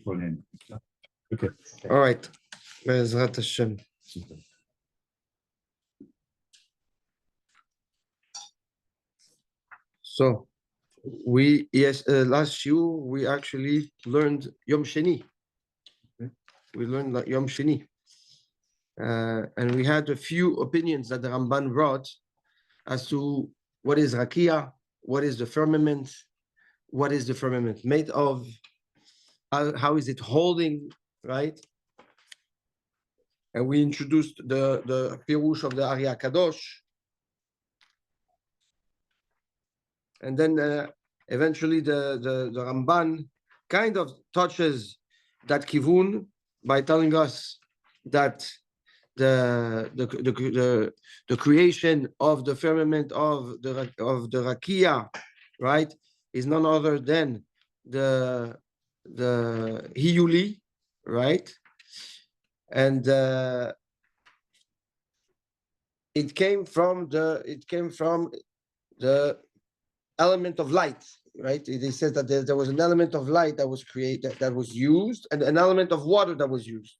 Okay. All right. Be'ezrat Hashem. So last year we actually learned Yom Sheni. We learned that Yom Sheni. And we had a few opinions that the Ramban brought as to what is Rakia, what is the firmament, what is the firmament made of, how is it holding, right? And we introduced the Pirush of the Ari Kadosh. And then eventually the Ramban kind of touches that kivun by telling us that the creation of the firmament of the Rakia, right, is none other than the Hiyuli, right? And it came from the element of light, right? They said that there was an element of light that was created, that was used, and an element of water that was used.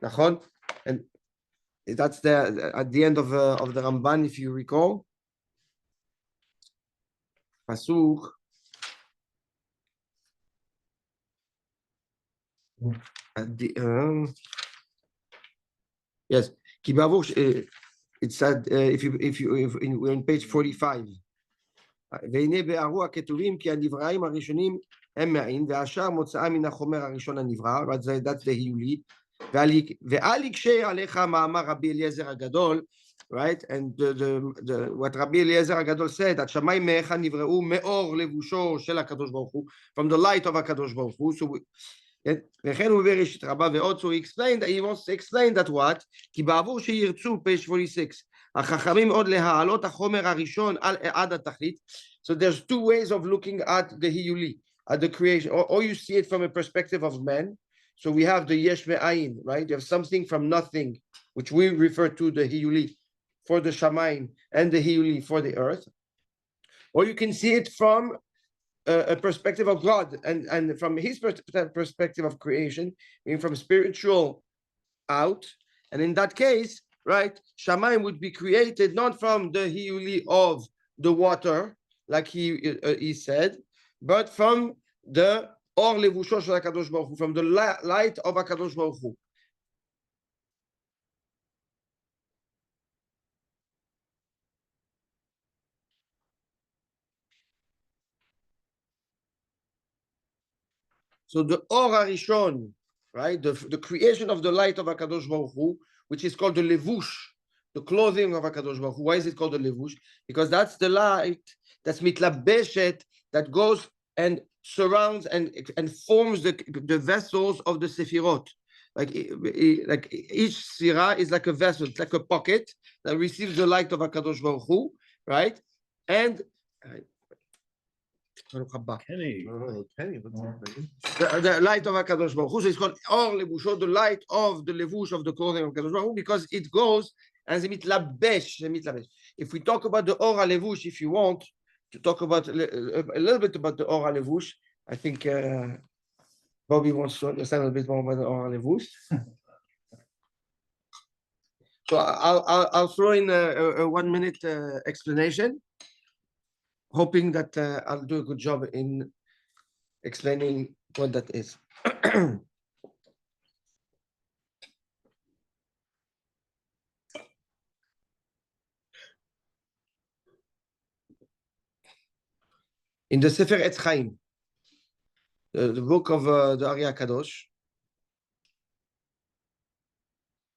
And that's at the end of the Ramban, if you recall. Pasuk. Yes, it said if we're on page 45. והנה בערו הכתובים כי הנבראים הראשונים הם מעין והשאר מוצאה מן החומר הראשון הנברא, right? That's the היולי. ואל יקשה עליך מאמר רבי אליעזר הגדול, right? And what רבי אליעזר הגדול said, that שמיים מאיך נבראו מאור לבושו של הקדוש ברוך הוא, from the light of הקדוש ברוך הוא. So וכן הוא בראשית רבה ועוד, so he explained, he wants to explain that what, כי בעבור שירצו, page 46, החכמים עוד להעלות החומר הראשון עד התכלית. So there's two ways of looking at the hiyuli, at the creation, or you see it from a perspective of man. So we have the yesh me'ayin, right? You have something from nothing, which we refer to the hiyuli for the shamayim and the hiyuli for the earth. Or you can see it from a perspective of God, and from his perspective of creation, meaning from spiritual out. And in that case, right, Shamayim would be created not from the hiyuli of the water, like he said, but from the or levusho shel HaKadosh Baruch Hu, from the light of HaKadosh Baruch Hu. So the Or HaRishon, right, the creation of the light of HaKadosh Baruch Hu, which is called the levush, the clothing of HaKadosh Baruch Hu. Why is it called the levush? Because that's the light that's mitlabeshet, that goes and surrounds and forms the vessels of the sefirot. Like each sirah is like a vessel, it's like a pocket that receives the light of HaKadosh Baruch Hu, right? And Kenny. The light of HaKadosh Baruch Hu. So it's called Or Levusho, the light of the levush of the clothing of HaKadosh Baruch Hu, because it goes as a mitlabesh. If we talk about the Or HaLevush, if you want to talk about a little bit about the Or HaLevush, I think Bobby wants to understand a bit more about the Or HaLevush. So I'll throw in a 1 minute explanation, hoping that I'll do a good job in explaining what that is. In the Sefer Etz Chaim, the book of the Ari Kadosh,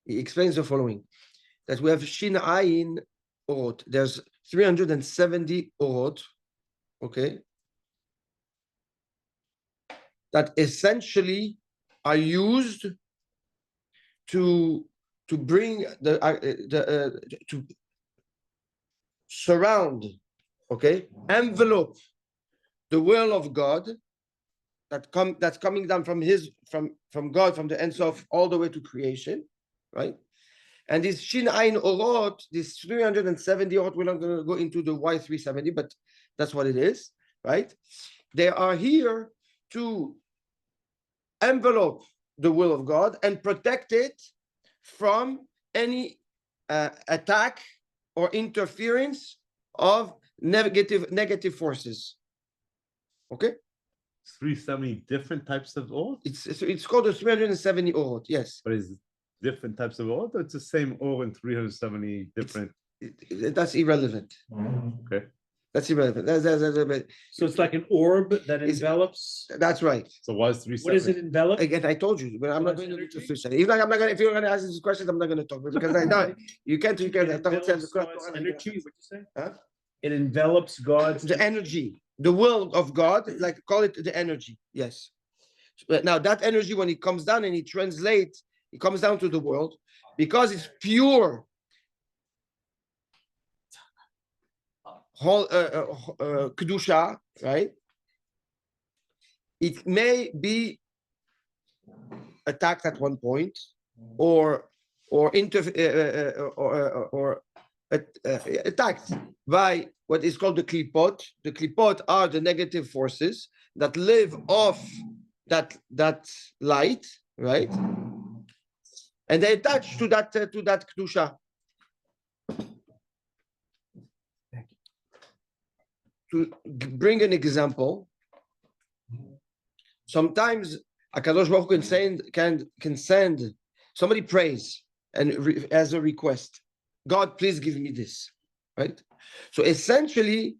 he explains the following: that we have Shin Ayin Orot. There's 370 Orot, okay, that essentially are used to bring to surround, okay, envelope the will of God that's coming down from God, from the Ein Sof all the way to creation, right? And this Shin Ayin Orot, this 370 Orot, we're not going to go into the why 370, but that's what it is, right? They are here to envelope the will of God and protect it from any attack or interference of negative forces. Okay? 370 different types of or? It's called the 370 orot, yes. But is different types of or? It's the same or in 370 different. That's irrelevant. Okay. That's irrelevant. So it's like an orb that envelops. That's right. So why is 370? What does it envelop? Again, I told you, but I'm not That's going to energy? do. Even I'm not going. If you're going to ask these questions, I'm not going to talk because I know you can't. You can't. It envelops God's energy. What'd you say? Huh? It envelops God's The energy, the will of God, like call it the energy. Yes. But now that energy, when it comes down and it translates, it comes down to the world because it's pure. Whole kedusha, right? It may be attacked at one point, or attacked by what is called the klipot. The klipot are the negative forces that live off that light, right? And they attach to that kedusha. To bring an example, sometimes Akadosh Baruch Hu can send somebody prays and as a request, God, please give me this, right? So essentially,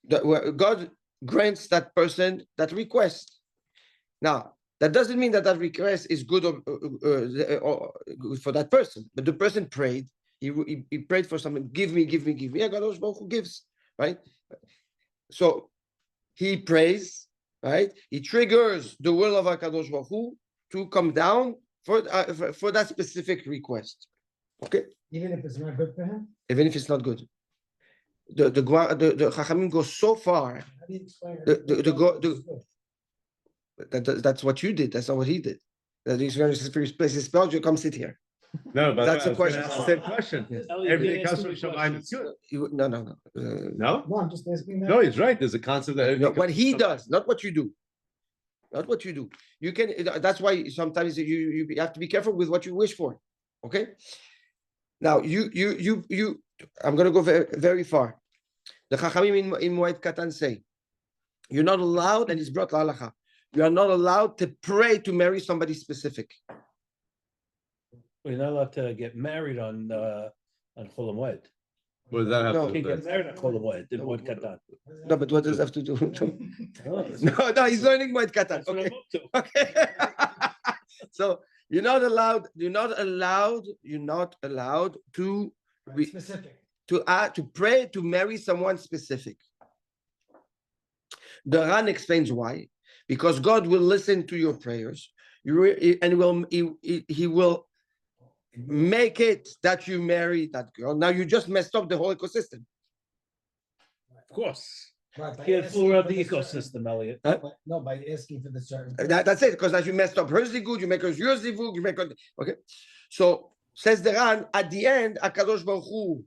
God grants that person that request. Now, that doesn't mean that request is good or for that person, but the person prayed. He prayed for something. Give me. Akadosh Baruch Hu gives, right? So he prays, right? He triggers the will of HaKadosh Baruch Hu to come down for that specific request. Okay? Even if it's not good for him? Even if it's not good. The Chachamim go so far. How do you explain That's what you did. That's not what he did. That he's going to place his spell, you come sit here. No, but That's I the was gonna question. ask the same question. Yes. Everything comes from Shamayim. No. No? No, I'm just asking that. No, he's right. There's a concept that No, everything what comes he from does, not what you do. Not what you do. You can. That's why sometimes you have to be careful with what you wish for. Okay. Now you. I'm going to go very, very far. The Chachamim in Moed Katan say, you're not allowed, and it's brought l'halacha. You are not allowed to pray to marry somebody specific. We're not allowed to get married on Chol HaMoed. What does that have No. to do Can't with get married on Chol HaMoed in Moed Katan. No, but what does that have to do? No, No, he's learning Moed Katan. that's what I'm Okay. up to. Okay. So you're not allowed to Specific. to pray to marry someone specific. The Ran explains why. Because God will listen to your prayers. He will make it that you marry that girl. Now you just messed up the whole ecosystem. Of course. Right, by Can't asking fool around for the certain- ecosystem, Elliot. No, by asking for the certain. That's it, because as you messed up her zigud, you make her your zivug, you make her. Okay. So says the Ran, at the end, HaKadosh Baruch Hu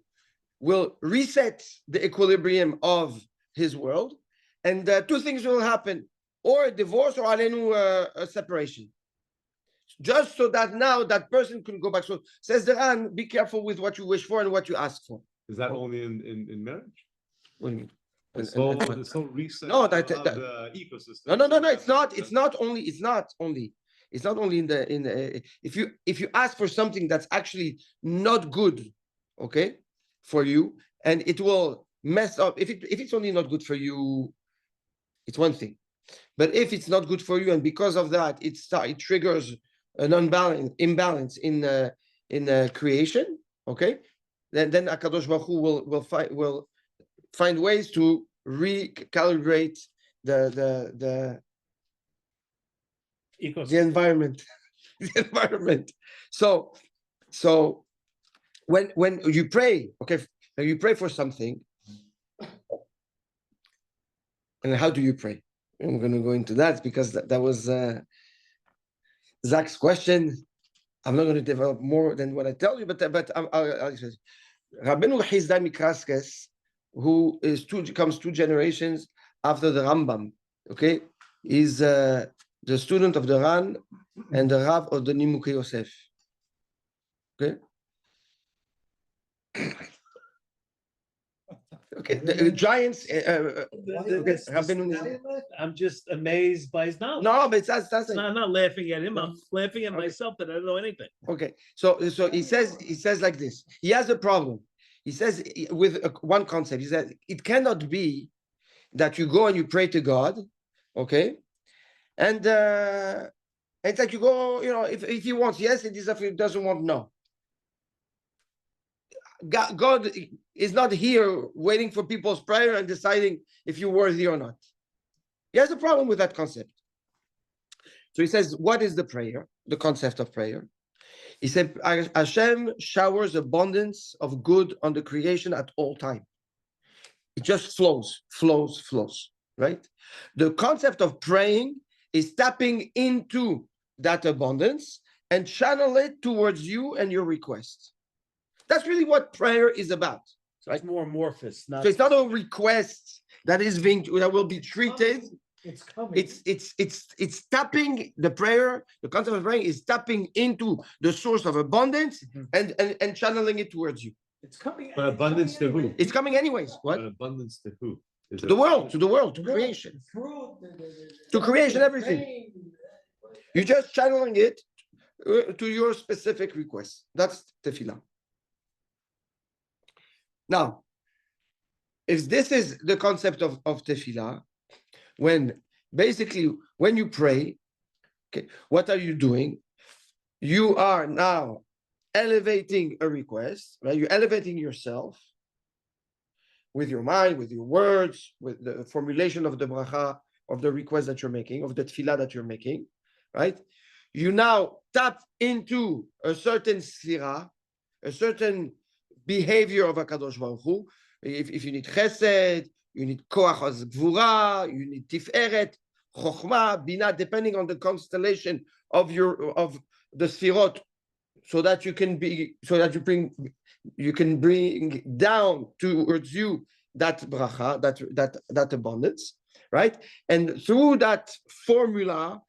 will reset the equilibrium of his world, and two things will happen: or a divorce, or alenu a separation. Just so that now that person can go back. So says the Ran, be careful with what you wish for and what you ask for. Is that only in marriage? What do you mean? This whole reset No, of that- the ecosystem. No. It's not only in the if you ask for something that's actually not good, okay, for you, and it will mess up. If it's only not good for you, it's one thing. But if it's not good for you, and because of that, it triggers an imbalance in creation, okay, then HaKadosh Baruch Hu will find ways to recalibrate the environment. The environment. So when you pray, okay, you pray for something, and how do you pray? I'm going to go into that because that was Zach's question. I'm not going to develop more than what I tell you, but I'll explain. Rabbeinu Chizda Mikraskes, who comes two generations after the Rambam, okay, is the student of the Ran and the Rav of the Nimukei Yosef. Okay. Okay, the giants. Okay, I'm just amazed by his knowledge. no, but that's I'm not laughing at him. I'm laughing at myself that I don't know anything. okay. So he says like this. He has a problem. He says with one concept. He says it cannot be that you go and you pray to God, okay, and it's like you go, if he wants yes, it is. If he doesn't want no. God is not here waiting for people's prayer and deciding if you're worthy or not. He has a problem with that concept. So he says, what is the prayer? The concept of prayer. He said, Hashem showers abundance of good on the creation at all time. It just flows, right? The concept of praying is tapping into that abundance and channel it towards you and your requests. That's really what prayer is about. So it's more amorphous. So it's not a request that will be treated. It's coming. It's tapping the prayer. The concept of praying is tapping into the source of abundance and channeling it towards you. It's coming. But abundance to who? It's coming anyways. What? But abundance to who? To the world, to creation. To creation, everything. You're just channeling it to your specific request. That's tefillah. Now, if this is the concept of tefillah, when you pray, okay, what are you doing? You are now elevating a request, right? You're elevating yourself with your mind, with your words, with the formulation of the bracha, of the request that you're making, of the tefillah that you're making, right? You now tap into a certain sfira, a certain behavior of HaKadosh Baruch Hu. If you need chesed, you need koach gvura, you need tiferet, chokhmah, bina, depending on the constellation of the sfirot, so that you can bring down towards you that bracha, that abundance, right? And through that formula,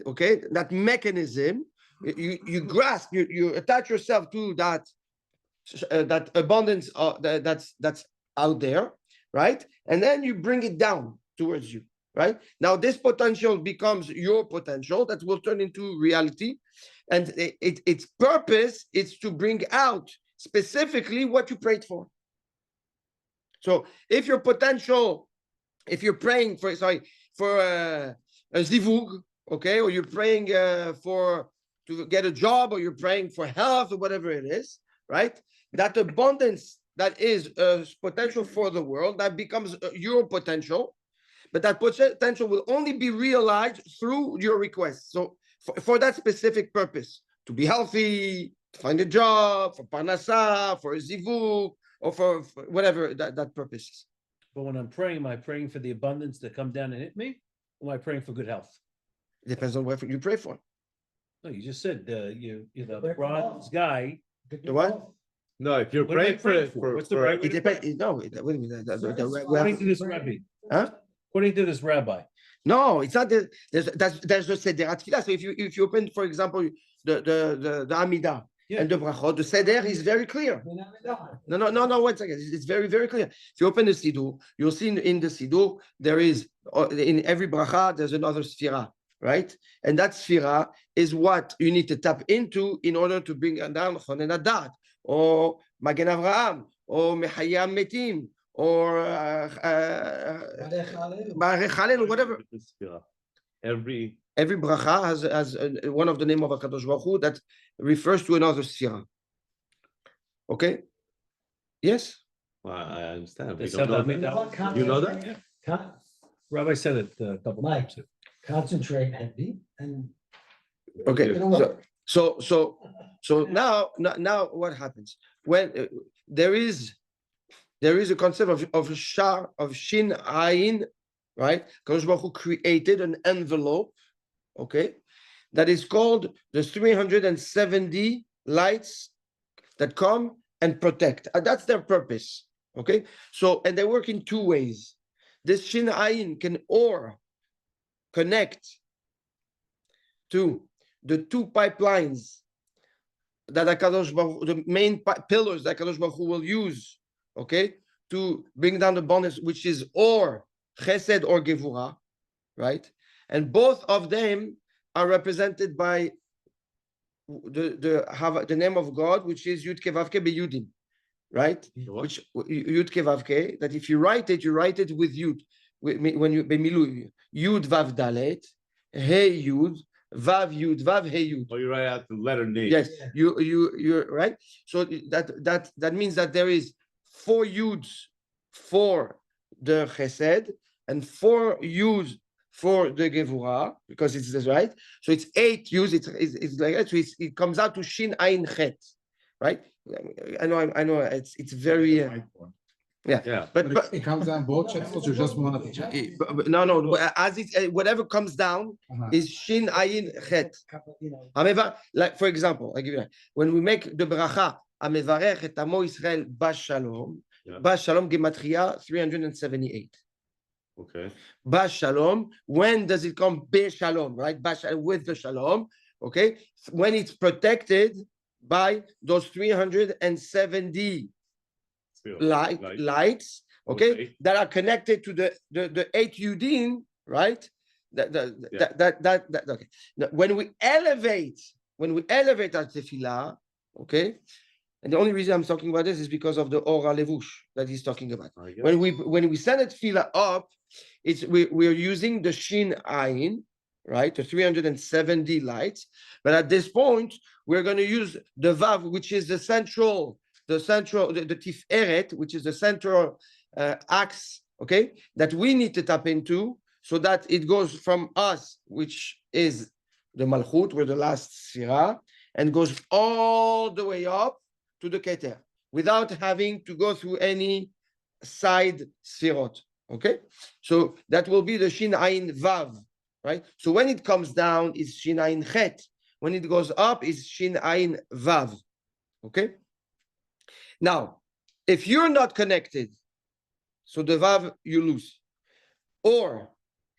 okay, that mechanism, you grasp, you attach yourself to that abundance that's out there, right? And then you bring it down towards you, right? Now this potential becomes your potential that will turn into reality, and its purpose is to bring out specifically what you prayed for. So if you're praying for a zivug, okay, or you're praying to get a job, or you're praying for health, or whatever it is, right? That abundance that is potential for the world, that becomes your potential, but that potential will only be realized through your request. So for that specific purpose, to be healthy, to find a job, for parnasa, for a zivug, or for whatever that purpose is. But when I'm praying, am I praying for the abundance to come down and hit me? Or am I praying for good health? It depends on what you pray for. No, you just said the bronze guy. The what? No, if you're What am I praying praying for right It depends. No, wait a minute. According to this rabbi. Huh? According to this rabbi. No, it's not. There's the seder tefillah. So if you open, for example, the Amidah and the brachot, the seder is very clear. No. 1 second. It's very, very clear. If you open the siddur, you'll see in the siddur there is in every bracha there's another sfira, right? And that sfira is what you need to tap into in order to bring down chonen hadat, or Magen Avraham, or Mechayam Metim, or Barech Halel, whatever. Every bracha has one of the name of HaKadosh Baruch Hu that refers to another sfira. Okay? Yes? Well, I understand. We They don't said know that. that. You know that? Rabbi said it a couple Mike. times. Concentrate heavy and. Okay. So now what happens when there is a concept of shin ayin, right? HaKadosh Baruch Hu created an envelope, okay, that is called the 370 lights that come and protect. That's their purpose, okay? So, and they work in two ways. This shin ayin can or connect to the two pipelines that HaKadosh Baruch, the main pillars that HaKadosh Baruch Hu will use, okay, to bring down the abundance, which is or Chesed or Gevurah, right? And both of them are represented by the name of God, which is Yud Kevavke Beyudim, right? Which Yud Kevavke, that if you write it with Yud. When you Bemilu, Yud Vav Dalet, Hey Yud, Vav Yud, Vav Hey Yud. Oh, you write out the letter name. Yes, you're right. So that means that there is 4 Yuds for the Chesed and 4 Yuds for the Gevurah, because it's this, right. So it's 8 Yuds. It's like that. So it comes out to Shin Ayin Chet, right? I know. It's very. Yeah. But it comes down both chapters or just one of the chapters? No. As it whatever comes down is Shin Ayin Chet. Like for example, I give you that. When we make the bracha, Amevarech et Amo Israel Bashalom, Bashalom Gematria 378. Okay. Bashalom. When does it come? Beshalom, right? Bashalom with the shalom. Okay. When it's protected by those 370 lights, okay, that are connected to the 8 Yudin, right? Okay. Now, when we elevate our tefillah, okay, and the only reason I'm talking about this is because of the Ora Levush that he's talking about. When we send a tefillah up, we're using the Shin Ayin, right? The 370 lights, but at this point we're going to use the Vav, which is the Tiferet, which is the central axe, okay, that we need to tap into, so that it goes from us, which is the Malchut, we're the last Sfirah, and goes all the way up to the Keter, without having to go through any side Sfirot, okay? So that will be the Shin Ayin Vav, right? So when it comes down, it's Shin Ayin Chet. When it goes up, it's Shin Ayin Vav, okay? Now, if you're not connected, so the Vav you lose. Or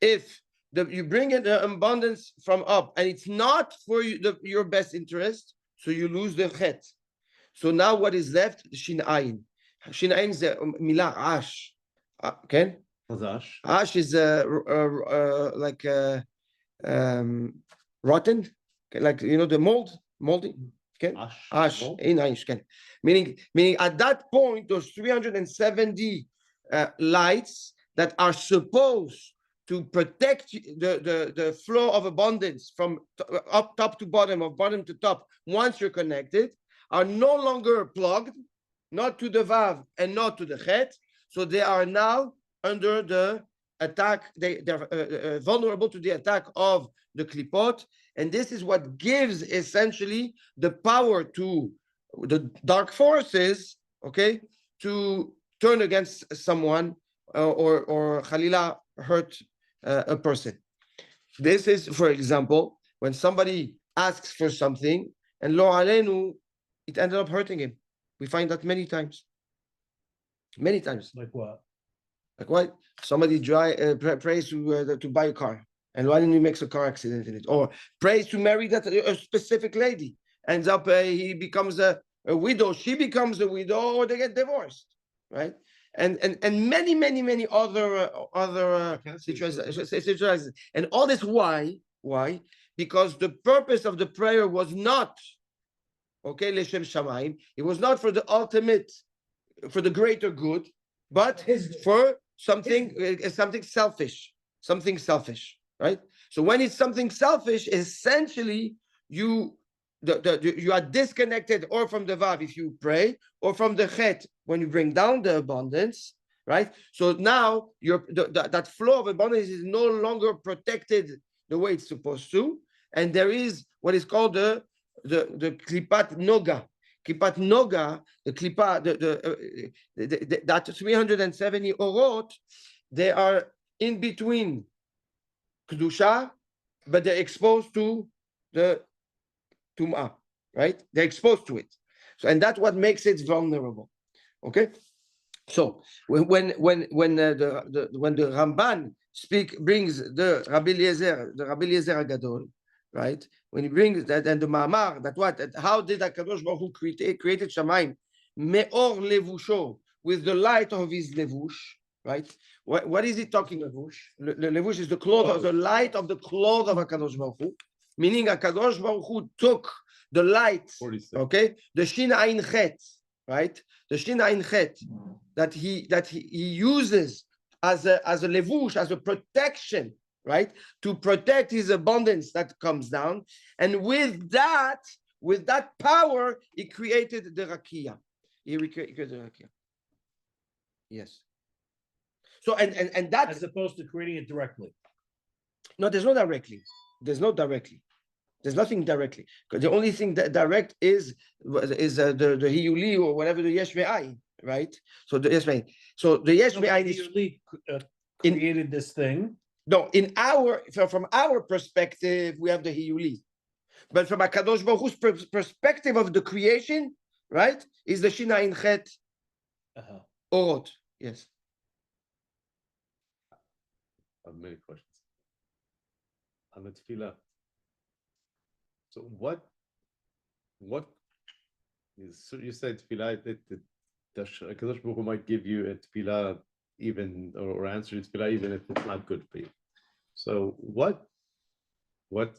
if you bring in the abundance from up and it's not for your best interest, so you lose the Chet. So now what is left? Shin Ayin. Shin Ayin is the Milah Ash. Okay? Ash is like rotten, like, you know, the moldy. Okay? Ash in Aish. Meaning at that point, those 370 lights that are supposed to protect the flow of abundance from up top to bottom, or bottom to top, once you're connected, are no longer plugged, not to the Vav and not to the Chet. So they are now under the attack, they're vulnerable to the attack of the Klipot. And this is what gives essentially the power to the dark forces, okay, to turn against someone or Khalila hurt a person. This is, for example, when somebody asks for something and Lo Alenu, it ended up hurting him. We find that many times. Many times. Like what? Like what? Somebody prays to buy a car, and Lo Alenu makes a car accident in it. Or prays to marry a specific lady. Ends up, he becomes a widow, she becomes a widow, or they get divorced, right? And many other situations. And all this, why? Because the purpose of the prayer was not, okay, Leshem Shamayim. It was not for the ultimate, for the greater good, but for something selfish, right? So when it's something selfish, essentially you are disconnected, or from the Vav if you pray, or from the Chet when you bring down the abundance, right? So now that flow of abundance is no longer protected the way it's supposed to, and there is what is called the Klipat Noga. Klipat Noga, the Klipa, that 370 orot, they are in between Kedusha, but they're exposed to the Tum'ah, right? They're exposed to it. So, and that's what makes it vulnerable. Okay? So when the Ramban brings the Rabbi Eliezer Agadol, right? When he brings that and the Ma'amar, that what? That how did HaKadosh Baruch Hu created Shamayim? Me'or levusho, with the light of his levush, right? What is he talking levush? The levush is the cloth, the light of the cloth of HaKadosh Baruch Hu, meaning HaKadosh Baruch Hu took the light, 46. okay? The Shin Ayin Chet, right? The Shin Ayin Chet that he uses as a levush, as a protection, right? To protect his abundance that comes down. And with that power, he created the rakia. He created the rakia. Yes. So and that As opposed to creating it directly. no, there's no directly. There's no directly. There's nothing directly. Because the only thing that direct is the hiyuli or whatever the yesh me'ayin, right? So the yesh me'ayin. So the yesh me'ayin is Created this thing. no, from our perspective, we have the hiyuli. But from HaKadosh Baruch Hu's perspective of the creation, right, is the Shin Ayin Chet Orot. Yes. I have many questions. On the tefillah. So what is, so you said tefillah, that HaKadosh Baruch Hu might give you a tefillah even, or answer to tefillah even if it's not good for you. So what makes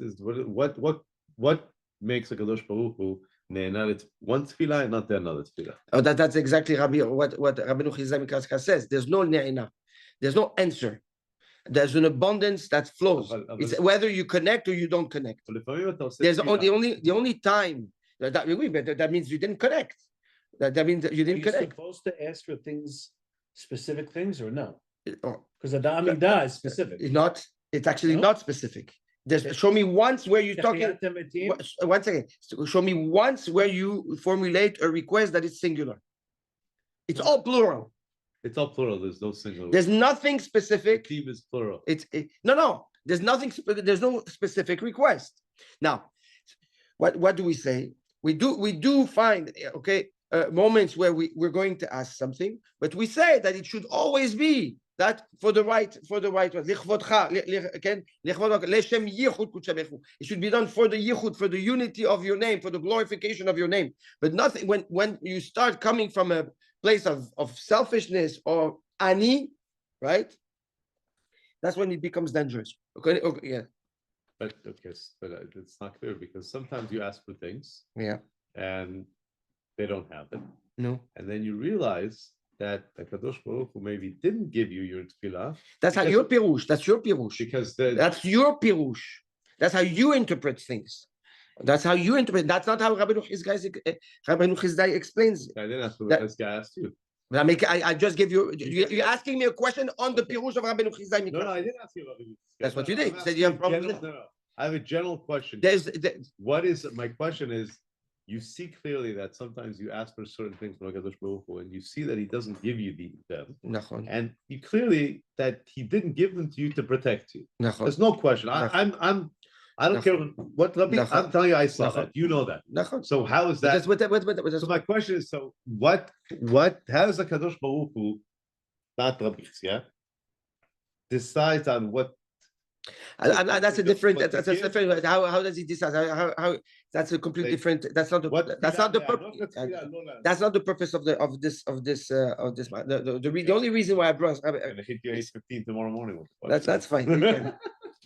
HaKadosh Baruch Hu ne'ena? It's one tefillah and not another tefillah. Oh, that's exactly what Rabbeinu Chizai Mikascha says. There's no ne'ena. There's no answer. There's an abundance that flows. It's whether you connect or you don't connect. There's the only time that means you didn't connect. That means that you Are didn't you connect. supposed to ask for things, specific things, or no? Oh, Because the Amidah is specific. it's actually No? not specific. Show me once where you're talking. One second. Show me once where you formulate a request that is singular. It's all plural. It's all plural. There's no single. There's nothing specific. The team is plural. No. There's nothing. There's no specific request. Now, what do we say? We do find moments where we're going to ask something, but we say that it should always be that for the right one. It should be done for the yichud, for the unity of your name, for the glorification of your name. But nothing when you start coming from a place of selfishness or ani, right? That's when it becomes dangerous. Okay, yeah. But it's not clear because sometimes you ask for things, Yeah, and they don't have it, no. and then you realize that the Kadosh Baruch Hu maybe didn't give you your tefillah. That's how your pirush. That's your pirush. Because that's your pirush. That's how you interpret things. That's how you interpret. That's not how Rabbeinu Chizai explains. I didn't ask what this guy asked you. I just gave you. You're asking me a question on the pirush of Rabbeinu Chizai. No, I didn't ask you about it. That's what you did. You said you have problems. No, I have a general question. My question is, you see clearly that sometimes you ask for certain things from HaKadosh Baruch Hu, and you see that he doesn't give you them. And you clearly that he didn't give them to you to protect you. There's no question. I don't care what Rabbi, I'm telling you, I saw that. You know that. So how is that? So my question is, so how does HaKadosh Baruch Hu, not Rabbi Chizia, decides on what? That's a different. That's different. How does he decide? How that's a completely different. That's not the. That's not the purpose. That's not the purpose of this. The only reason why I brought. I'm gonna hit you 8:15 tomorrow morning. That's fine.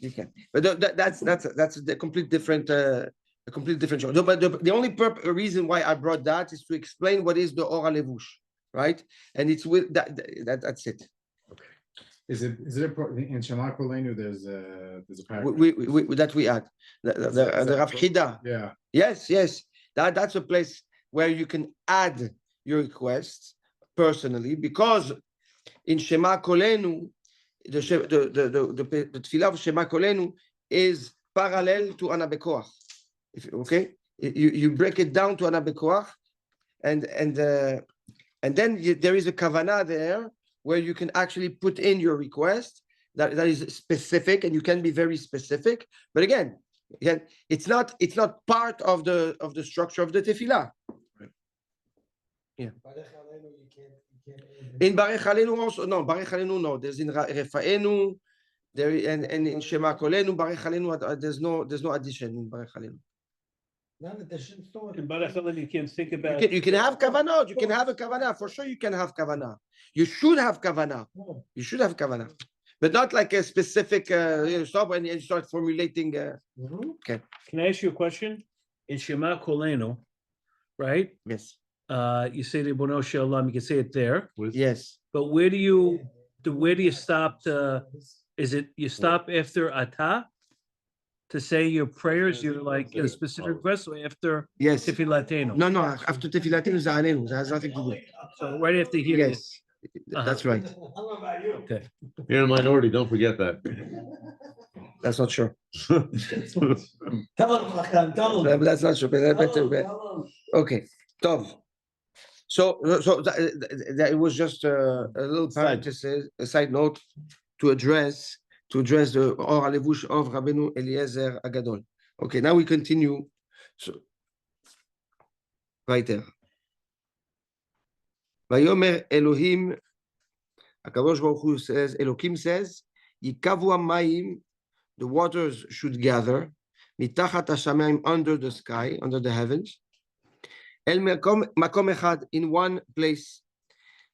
You can. But that's the complete different. A complete different show. But the only reason why I brought that is to explain what is the Ora Levush, right? And it's with that. That's it. Is it in Shema Kolenu? There's a paragraph. We add the Rav Chida. Yeah. Yes. That's a place where you can add your requests personally, because in Shema Kolenu, the tefillah of Shema Kolenu is parallel to Ana Bekoach. Okay, you break it down to Ana Bekoach, and then there is a kavanah there, where you can actually put in your request that is specific, and you can be very specific. But again, it's not part of the structure of the tefillah. Right. Yeah. In Barech Aleinu also no. Barech Aleinu no. There's in Refaenu. There and in Shema Kolenu Barech Aleinu, there's no addition in Barech Aleinu. None addition. In Barech Aleinu, you can't think about. You can have kavanah. You can have a kavanah for sure. You can have kavanah. You should have kavanah. You should have kavanah, but not like a specific. Stop and you start formulating. Okay. Can I ask you a question? In Shema Kolenu, right? Yes. You say the Bono Shalom, you can say it there, Yes. but where do you stop is it you stop after Atah to say your prayers? You're like a specific request or after Yes. Tefilatenu? No. After Tefilatenu is Alenu. That has nothing to do. So right after here. Yes. That's right. Okay. You're in a minority, don't forget that. That's not sure. Tell him, Hakan, tell him. That's not sure. Okay. Tov. So that it was just a little parenthesis, a side note to address the Or HaLevush of Rabbeinu Eliezer Agadol. Okay, now we continue. So, right there. Vayomer Elohim, HaKadosh Baruch Hu says, Elohim says, Yikavu hamayim, the waters should gather, mitachat hashamayim, under the sky, under the heavens, El makom echad, in one place,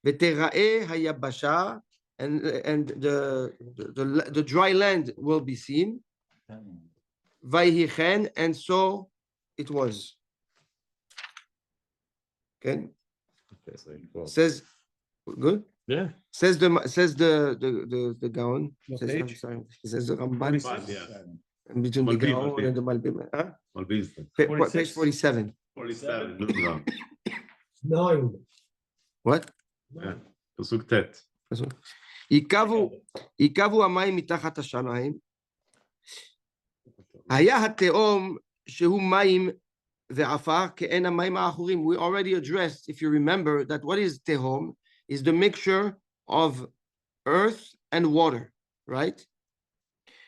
v'tera'eh hayabasha, and the dry land will be seen, vayhichen, and so it was. Okay. Says good. Yeah. Says the Gaon. Says the Ramban. In between the Gaon and the Malbim. Page 47. 47. 9. What? Yeah. Pasuk Tet. יקבו המים מתחת השמיים. היה התהום שהוא מים ועפר כאין המים האחורים. We already addressed, if you remember, that what is tehom is the mixture of earth and water, right?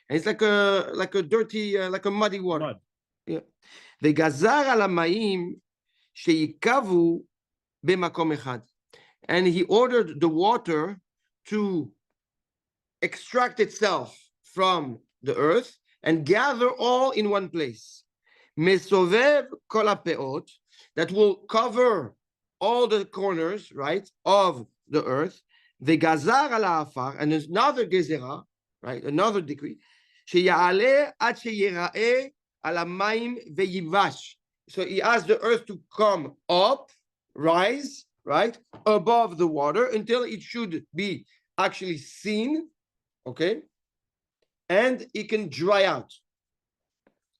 And it's like a dirty, like a muddy water. Mud. Yeah. וגזר על המים שיקבו במקום אחד. And he ordered the water to extract itself from the earth and gather all in one place. Mesovev kol hapeot, that will cover all the corners, right, of the earth. Vegazar al ha'afar, and there's another gezerah, right, another decree. Sheya'aleh ad sheyira'eh al hamayim veyivash. So he asked the earth to come up, rise, right, above the water until it should be actually seen, okay, and it can dry out.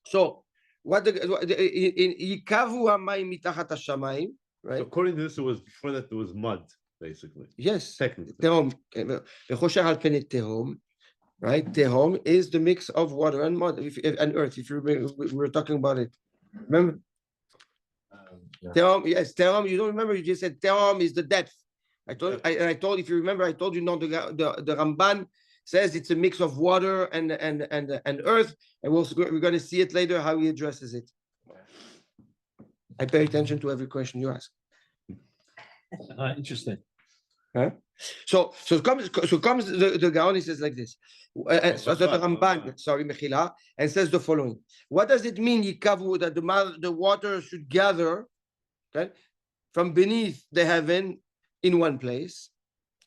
So what in Yikavu hamayim mitachat hashamayim, right? So according to this, it was before that there was mud, basically. Yes, Technically. tehom, v'chosher al pnei tehom, right? Tehom is the mix of water and mud and earth. If you remember, we were talking about it. Remember? Tehom, yes, tehom. You don't remember? You just said tehom is the depth. I told, if you remember, I told you, no, the Ramban says it's a mix of water and earth, and we're going to see it later how he addresses it. I pay attention to every question you ask. Interesting. Huh? So comes the Gaon. He says like this. So the Ramban, sorry, Mechila, and says the following. What does it mean, Yikavu, that the water should gather, okay, from beneath the heaven in one place?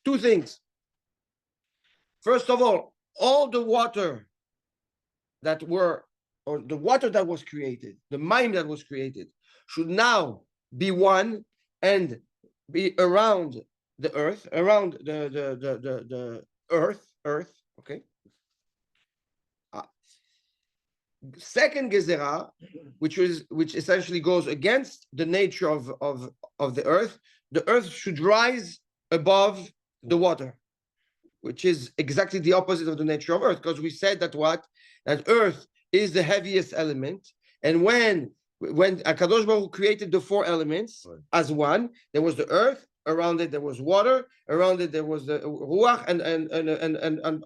Two things. First of all the water that was created, the mayim that was created, should now be one and be around the earth, around the earth, okay? Second gezerah, which essentially goes against the nature of the earth should rise above the water, which is exactly the opposite of the nature of earth, because we said that earth is the heaviest element, and when HaKadosh Baruch Hu created the four elements as one, there was the earth, around it there was water, around it there was the ruach, and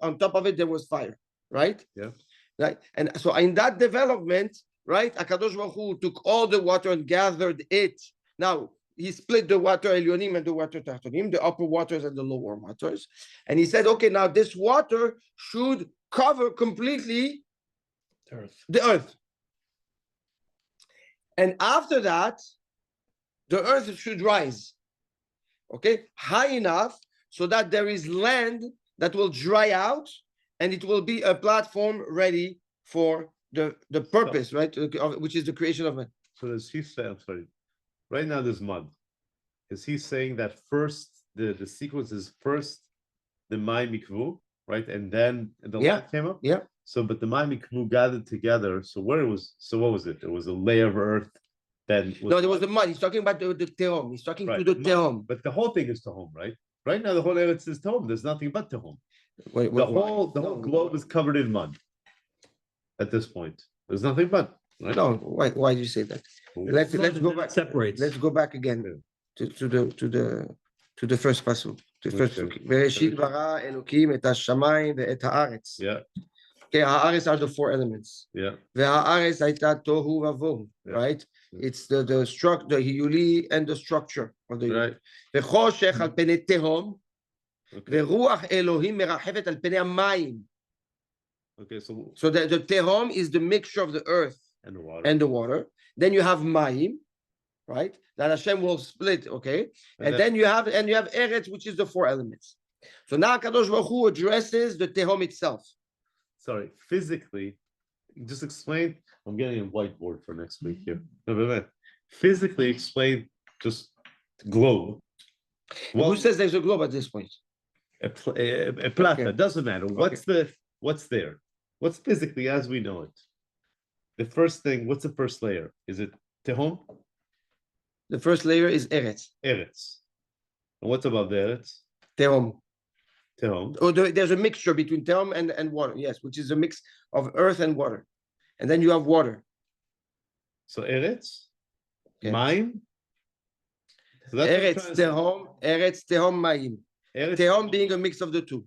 on top of it there was fire, right? Yeah. Right. And so in that development, right, HaKadosh Baruch Hu took all the water and gathered it. Now he split the water Elyonim and the water Tachtonim, the upper waters and the lower waters. And he said, okay, now this water should cover completely Earth. the earth. And after that, the earth should rise, okay, high enough so that there is land that will dry out and it will be a platform ready for the purpose, right, which is the creation of man. So does he say, I'm sorry, right now there's mud. Is he saying that first, the sequence is first the Mai Mikvu, right? And then the land came up? Yeah. So, but the Mai Mikvu gathered together. So what was it? It was a layer of earth. Then No, there was the mud. He's talking about the Tehom. He's talking to the Tehom. But the whole thing is Tehom, right? Right now, the whole Eretz is Tehom. There's nothing but Tehom. The whole globe is covered in mud. At this point, there's nothing but. Right? No, why do you say that? Let's go back. Separates. Let's go back again to the first pasuk. To the first pasuk. Bereshit bara Elokim et hashamayim ve'et haaretz. Yeah. Okay, haaretz are the four elements. Yeah. Ve'haaretz hayta tohu vavohu. Right. It's the structure, the hiyuli, and the structure of the right. Ve'choshech al penei tehom. Ve'ruach Elohim merachet al penei hamayim. Okay, so the tehom is the mixture of the earth and the water. Then you have mayim, right? That Hashem will split, okay? And then you have eretz, which is the four elements. So now Kadosh Baruch Hu addresses the tehom itself. Sorry, physically, just explain. I'm getting a whiteboard for next week here. No, physically explain just globe. Well, who says there's a globe at this point? A plata, doesn't matter. What's there? What's physically as we know it? The first thing, what's the first layer? Is it Tehom? The first layer is Eretz. Eretz. And what's above the Eretz? Tehom. Tehom. Oh, there's a mixture between Tehom and water, yes, which is a mix of earth and water. And then you have water. So Eretz, Mayim. So Eretz, Tehom, Mayim. Tehom being a mix of the two.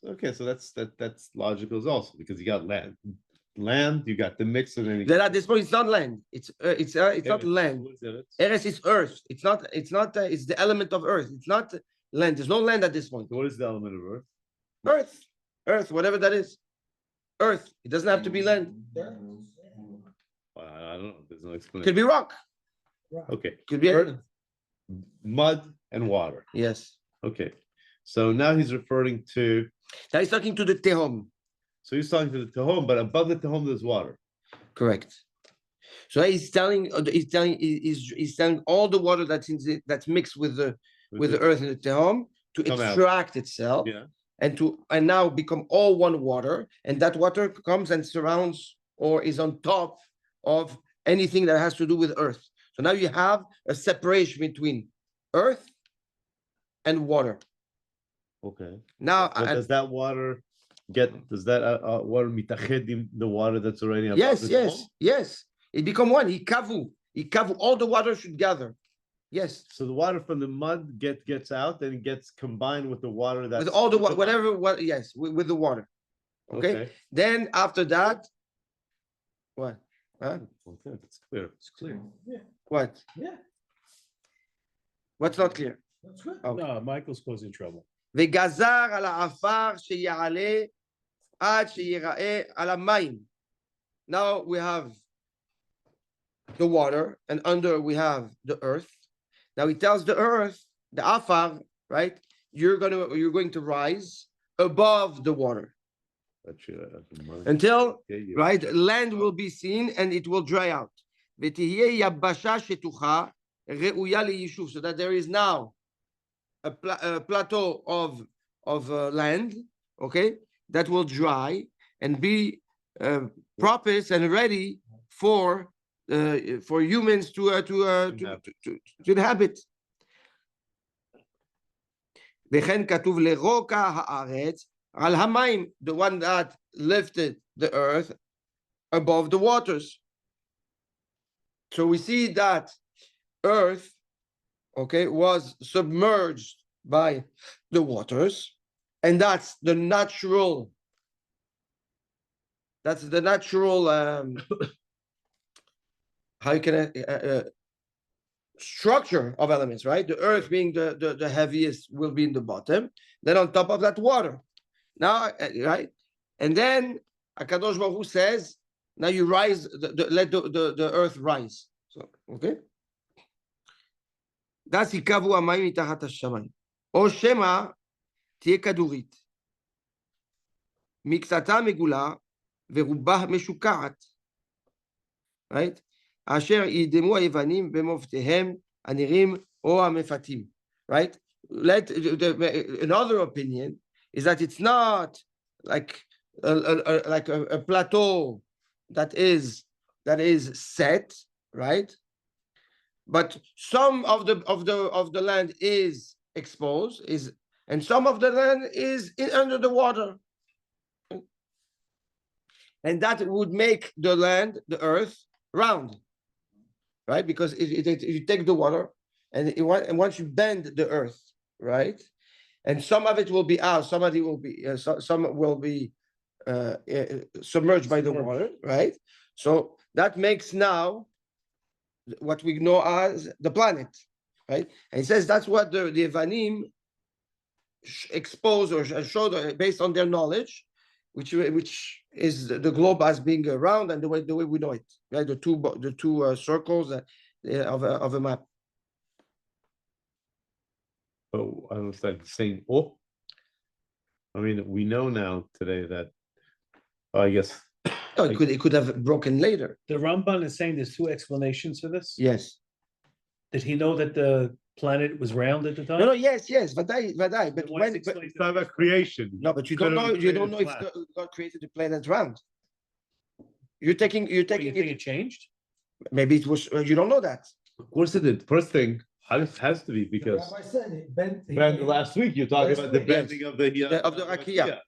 Okay, so that's logical also because you got land, you got the mix of anything. Then at this point, it's not land. It's not land. Eretz is earth. It's not. It's the element of earth. It's not land. There's no land at this point. What is the element of earth? Earth, whatever that is. Earth. It doesn't have to be land. I don't know. There's no explanation. Could be rock. Okay. Could be earth, mud, and water. Yes. Okay. So now he's referring to. Now he's talking to the Tehom. So he's talking to the Tehom, but above the Tehom there's water. Correct. So he's telling all the water that's mixed with the earth and the Tehom to extract itself and now become all one water, and that water comes and surrounds or is on top of anything that has to do with earth. So now you have a separation between earth and water. Okay. Now, does that water water mitached the water that's already above? Yes. It become one. Ikavu. All the water should gather. Yes. So the water from the mud gets out and it gets combined with the water that's with all the with the water. Okay. Then after that, what? Huh? Okay, it's clear. It's clear. Yeah. What? Yeah. What's not clear? That's good. Okay. No, Michael's causing trouble. וגזר על העפר שיעלה עד שיראה על המים. Now we have the water, and under we have the earth. Now he tells the earth, the afar, right? You're going to rise above the water until right land will be seen and it will dry out. ותהיה יבשה שטוחה ראויה ליישוב, so that there is now a plateau of land, okay, that will dry and be proper and ready for humans to inhabit. וכן כתוב לרוקע הארץ על המים, the one that lifted the earth above the waters. So we see that earth, okay, was submerged by the waters, and that's the natural how you can structure of elements, right? The earth being the heaviest will be in the bottom, then on top of that water. Now, right? And then HaKadosh Baruch Hu says, now you rise, let the earth rise. So, okay? That's יקבו המים מתחת השמיים. או שמא תהיה כדורית. מקצתה מגולה ורובה משוקעת. Right? אשר ידמו היוונים במופתיהם הנראים או המפתים. Right? Another opinion is that it's not like a plateau that is set, right? But some of the land is exposed, and some of the land is under the water, and that would make the land, the earth, round, right? Because if you take the water and once you bend the earth, right, and some of it will be out, some of it will be some will be submerged by the water, right? So that makes now what we know as the planet, right? And he says that's what the Yevanim expose or show based on their knowledge, which is the globe as being round and the way we know it, right? The two circles of a map. Oh, I was like saying, oh, I mean, we know now today that, I guess. Oh, it could have broken later. The Ramban is saying there's two explanations for this. Yes. Did he know that the planet was round at the time? No, yes, Vadai. But when It's not a creation. No, but you don't know if God created the planet round. You think it changed? Maybe it was. You don't know that. Of course it did. First thing, has to be because last week you talked about the bending of the rakia.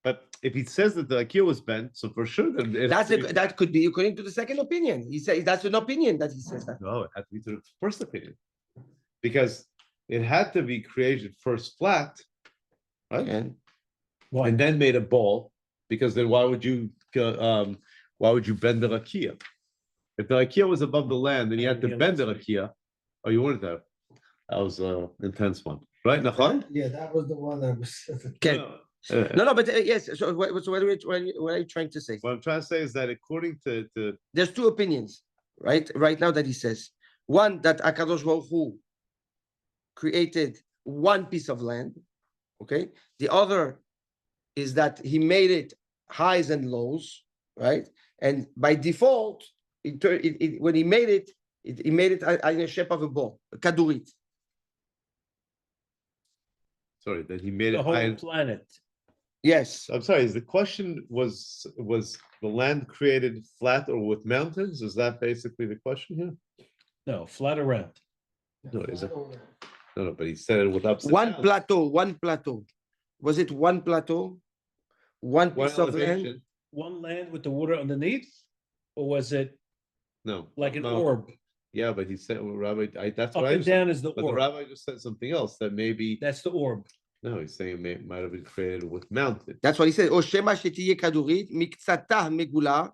But if he says that the rakia was bent, so for sure that could be according to the second opinion. He says that's an opinion that he says that. No, it had to be to the first opinion, because it had to be created first flat, right? And then made a ball, because then why would you bend the rakia? If the rakia was above the land, then you had to bend the rakia. Oh, you weren't there. That was an intense one, right, Nachon? Yeah, that was the one that was. Okay. No, but yes. So what are you trying to say? What I'm trying to say is that according to there's two opinions, right? Right now that he says one that HaKadosh Baruch Hu created one piece of land, okay. The other is that he made it highs and lows, right? And by default, when he made it, he made it in the shape of a ball, a kadurit. Sorry, that he made the whole planet. Yes. I'm sorry. Is the question was the land created flat or with mountains? Is that basically the question here? No, flat around. No, is it? No, but he said it with ups and One downs. one plateau. Was it one plateau? One piece of land? One land with the water underneath? Or was it like an orb? Yeah, but he said, Rabbi, that's up what I and down is the but orb. the rabbi just said something else that maybe that's the orb. No, he's saying it might have been created with mountains. That's what he said. O shema shetiye kadurit miktsata megula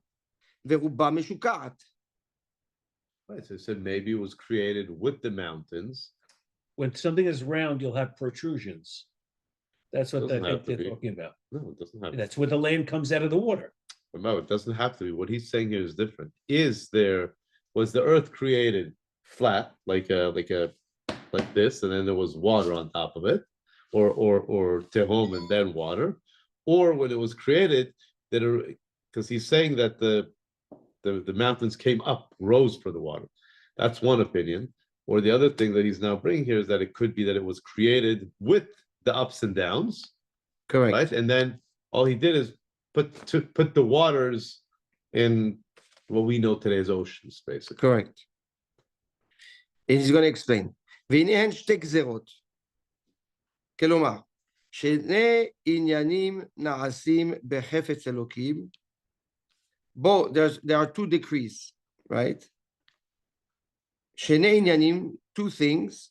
veruba meshuka'at. Right, so he said maybe it was created with the mountains. When something is round, you'll have protrusions. That's what they're talking about. No, it doesn't have. That's where the land comes out of the water. No, it doesn't have to be. What he's saying here is different. Was the earth created flat, like this, and then there was water on top of it, or tehom and then water, or when it was created, because he's saying that the mountains came up, rose for the water. That's one opinion. Or the other thing that he's now bringing here is that it could be that it was created with the ups and downs. Correct. Right, and then all he did is put the waters in what we know today as oceans, basically. Correct. And he's going to explain. והנה הן שתי גזרות. כלומר, שני עניינים נעשים בחפץ אלוקים. There are two decrees, right? שני עניינים, two things,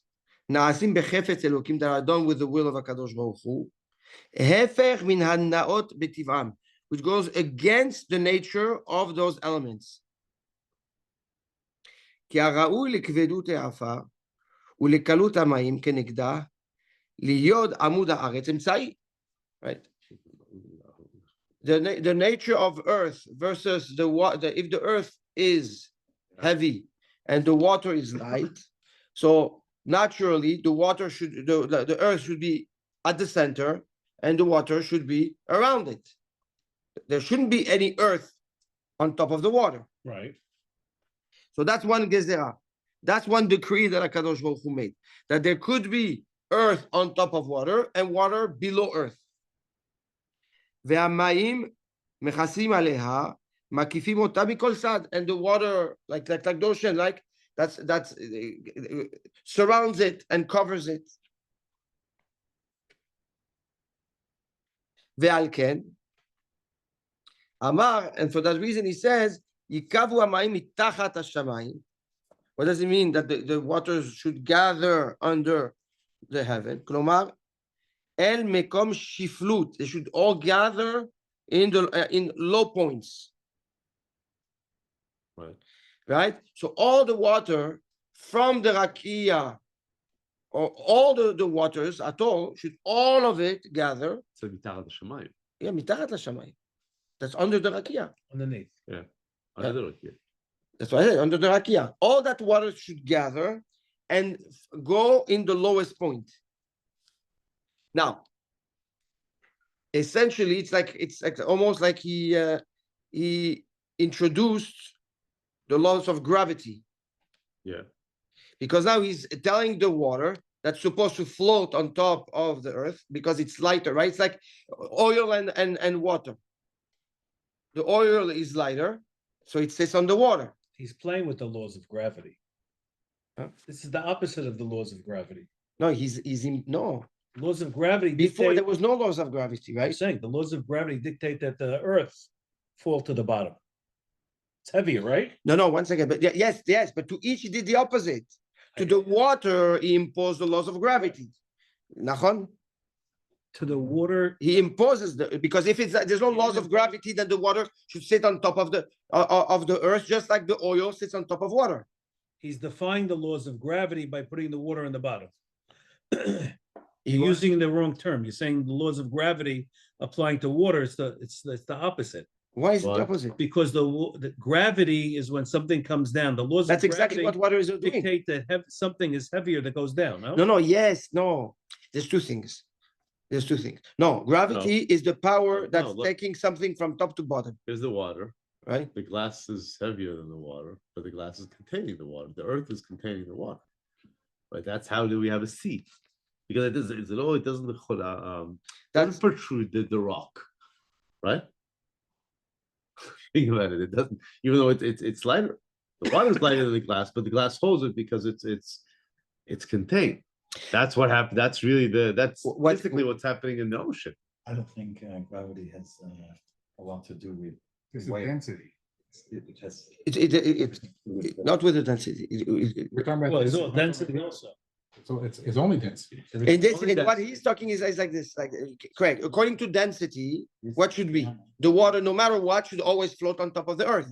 נעשים בחפץ אלוקים that are done with the will of הקדוש ברוך הוא. הפך מן הנאות בטבעם, which goes against the nature of those elements. כי הראוי לכבדות העפר ולקלות המים כנגדה, להיות עמוד הארץ אמצעי. Right? the nature of earth versus the water. If the earth is heavy and the water is light, so naturally the water should the earth should be at the center and the water should be around it. There shouldn't be any earth on top of the water. Right. So that's one gezerah. That's one decree that HaKadosh Baruch Hu made, that there could be earth on top of water and water below earth. והמים מכסים עליה, מקיפים אותה מכל צד, and the water, like the ocean, like that's surrounds it and covers it. ועל כן, אמר, and for that reason he says, ייקבו המים מתחת השמיים. What does it mean that the waters should gather under the heaven? כלומר, El mekom shiflut. They should all gather in low points. Right? So all the water from the rakia, or all the waters at all, should all of it gather. So mitachat hashamayim. Yeah, mitachat hashamayim. That's under the rakia. Underneath. Yeah. Under the rakia. That's what I said, under the rakia. All that water should gather and go in the lowest point. Now, essentially, it's like almost like he introduced the laws of gravity. Yeah. Because now he's telling the water that's supposed to float on top of the earth because it's lighter, right? It's like oil and water. The oil is lighter, so it sits on the water. He's playing with the laws of gravity. Huh? This is the opposite of the laws of gravity. No, he's in no. Laws of gravity Before dictate, there was no laws of gravity, I'm right? saying the laws of gravity dictate that the earth fall to the bottom. It's heavier, right? No, 1 second. But yes, but to each he did the opposite. To the water, he imposed the laws of gravity. Nachon? To the water. He imposes because if there's no laws of gravity, then the water should sit on top of the earth, just like the oil sits on top of water. He's defying the laws of gravity by putting the water in the bottom. You're using the wrong term. You're saying the laws of gravity applying to water. It's the opposite. Why is it the opposite? Because the gravity is when something comes down. The laws That's of exactly what water is doing. dictate that something is heavier that goes down. No? No. There's two things. No, gravity is the power that's taking something from top to bottom. Here's the water. Right? The glass is heavier than the water, but the glass is containing the water. The earth is containing the water. Right? That's how do we have a sea. Because it doesn't protrude the rock. Right? Think about it. It doesn't, even though it's lighter. The water is lighter than the glass, but the glass holds it because it's contained. That's what happened. That's really basically what's happening in the ocean. I don't think gravity has a lot to do with This is density. It's not with the density. We're talking about. Well, it's all density also. So it's only density. What he's talking is like this, like correct. According to density, what should be? The water, no matter what, should always float on top of the earth.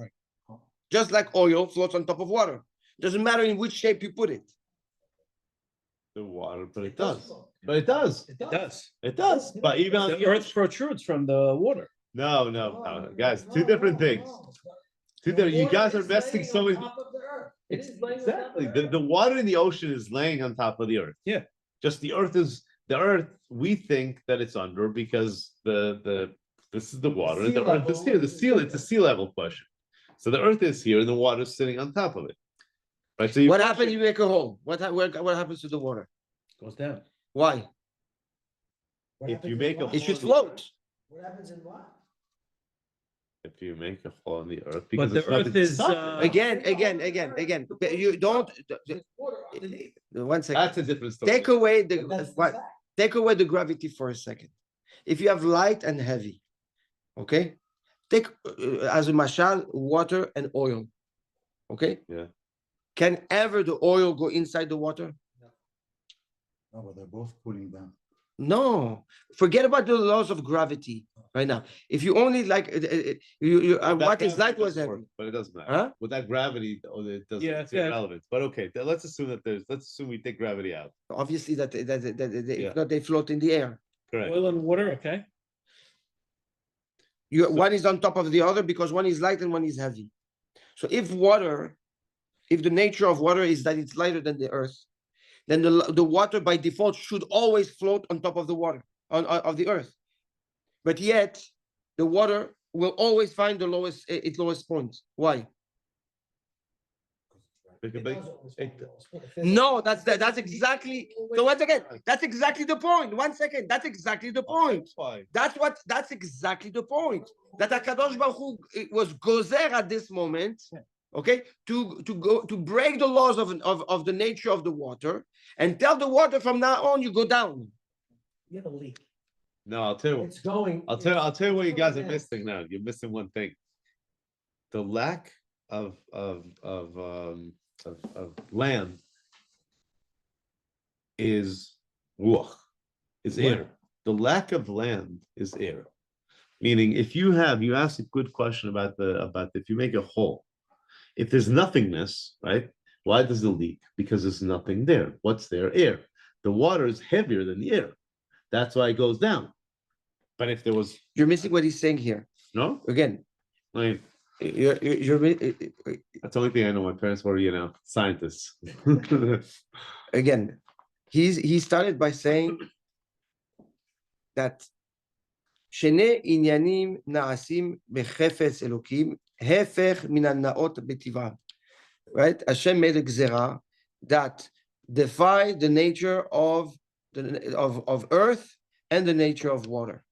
Just like oil floats on top of water. Doesn't matter in which shape you put it. The water, but it does. But it does. It does. But even The earth protrudes from the water. No, guys, two different things. You guys are messing so many. Exactly. The water in the ocean is laying on top of the earth. Yeah. Just the earth. We think that it's under because this is the water and the earth is here. It's a sea level question. So the earth is here and the water is sitting on top of it. Right. So what happens? You make a hole. What happens to the water? Goes down. Why? If you make a hole, it should float. What happens in what? If you make a hole in the earth, But the earth is again. You don't. 1 second. That's a different story. Take away the gravity for a second. If you have light and heavy, okay, take as a mashal water and oil, okay. Yeah. Can ever the oil go inside the water? No, but they're both pulling down. No, forget about the laws of gravity right now. If you only like what is light was heavy, but it doesn't matter. Huh? With that gravity, it doesn't. Yeah, it's irrelevant. But okay, let's assume we take gravity out. Obviously, if not, they float in the air. Correct. oil and water, okay? one is on top of the other because one is light and one is heavy. So if the nature of water is that it's lighter than the earth, then the water by default should always float on top of the water, of the earth. But yet, the water will always find its lowest point. Why? No, that's exactly. So once again, that's exactly the point. 1 second, that's exactly the point. That's exactly the point. That Hakadosh Baruch Hu was gozer at this moment, okay, to break the laws of the nature of the water and tell the water from now on you go down. You have a leak. No, I'll tell you. It's going. I'll tell you what you guys are missing now. You're missing one thing. The lack of land is ruach, is air. The lack of land is air. Meaning, if you asked a good question about if you make a hole, if there's nothingness, right? Why does it leak? Because there's nothing there. What's there? Air. The water is heavier than the air. That's why it goes down. But if there was, you're missing what he's saying here. No, again, I mean, you're that's the only thing I know. My parents were, scientists. Again, he started by saying that שני עניינים נעשים בחפץ אלוקים, הפך מן הנאות בטבעם. Right? Hashem made a gzera that defied the nature of earth and the nature of water.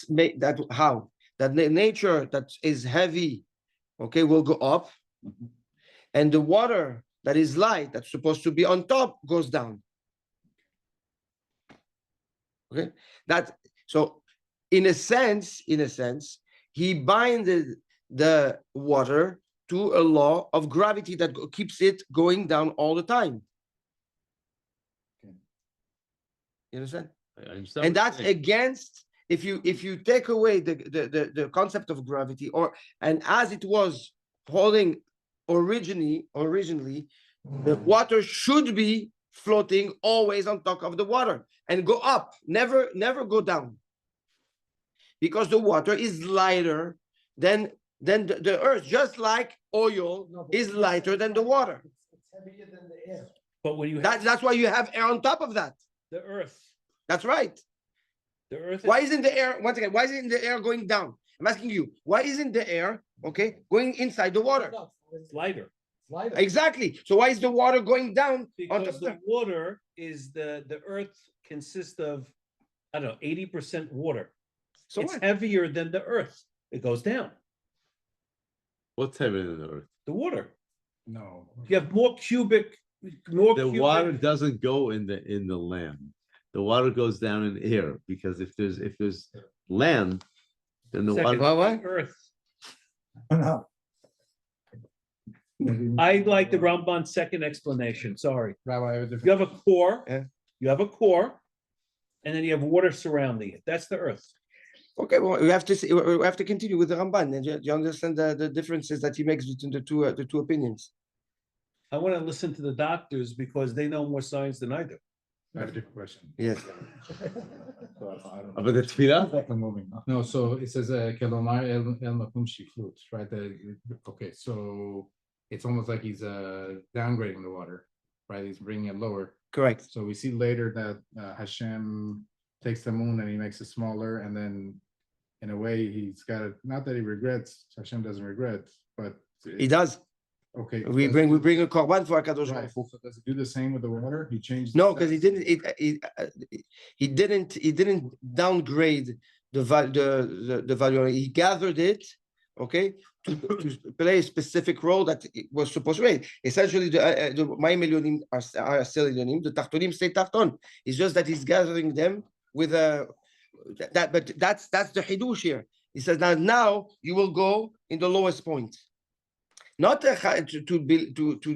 That how? That the nature that is heavy, okay, will go up, and the water that is light, that's supposed to be on top, goes down. Okay, so in a sense, he binded the water to a law of gravity that keeps it going down all the time. You understand? I understand. And that's against, if you take away the concept of gravity, and as it was holding originally, the water should be floating always on top of the water and go up, never go down, because the water is lighter than the earth, just like oil is lighter than the water. It's heavier than the air. But when you That's why you have air on top of that. the earth, That's right. the earth. Why isn't the air, once again, why isn't the air going down? I'm asking you, why isn't the air, okay, going inside the water? No, is lighter. it's lighter. Exactly. So why is the water going down? Because the water is the earth consists of, I don't know, 80% water. So it's what? heavier than the earth. It goes down. What's heavier than the earth? The water. No. You have more The water doesn't go in the land. The water goes down in air, because if there's land, then the water. What? Earth. No. I like the Ramban's second explanation. Sorry. Rabbi, I have a different. You have a core. Yeah. You have a core, and then you have water surrounding it. That's the earth. Okay, well, we have to continue with the Ramban. And you understand the differences that he makes between the two opinions. I want to listen to the doctors because they know more science than I do. I have a different question. Yes. So I don't know. But the tefillah? I'm moving. No, so it says Kelomar el Makum Shiflut, right? Okay, so it's almost like he's downgrading the water, right? He's bringing it lower. Correct. So we see later that Hashem takes the moon and he makes it smaller, and then in a way he's got it. Not that he regrets. Hashem doesn't regret, but He does. okay. We bring a korban for Hakadosh Right. Baruch Hu. So does it do the same with the water? He changed. No, because he didn't downgrade the value. He gathered it, okay, to play a specific role that it was supposed to play. Essentially, the Maim Elyonim are still Elyonim. The Tachtonim stay Tachton. It's just that he's gathering them with that. But that's the Hidush here. He says now you will go in the lowest point. Not to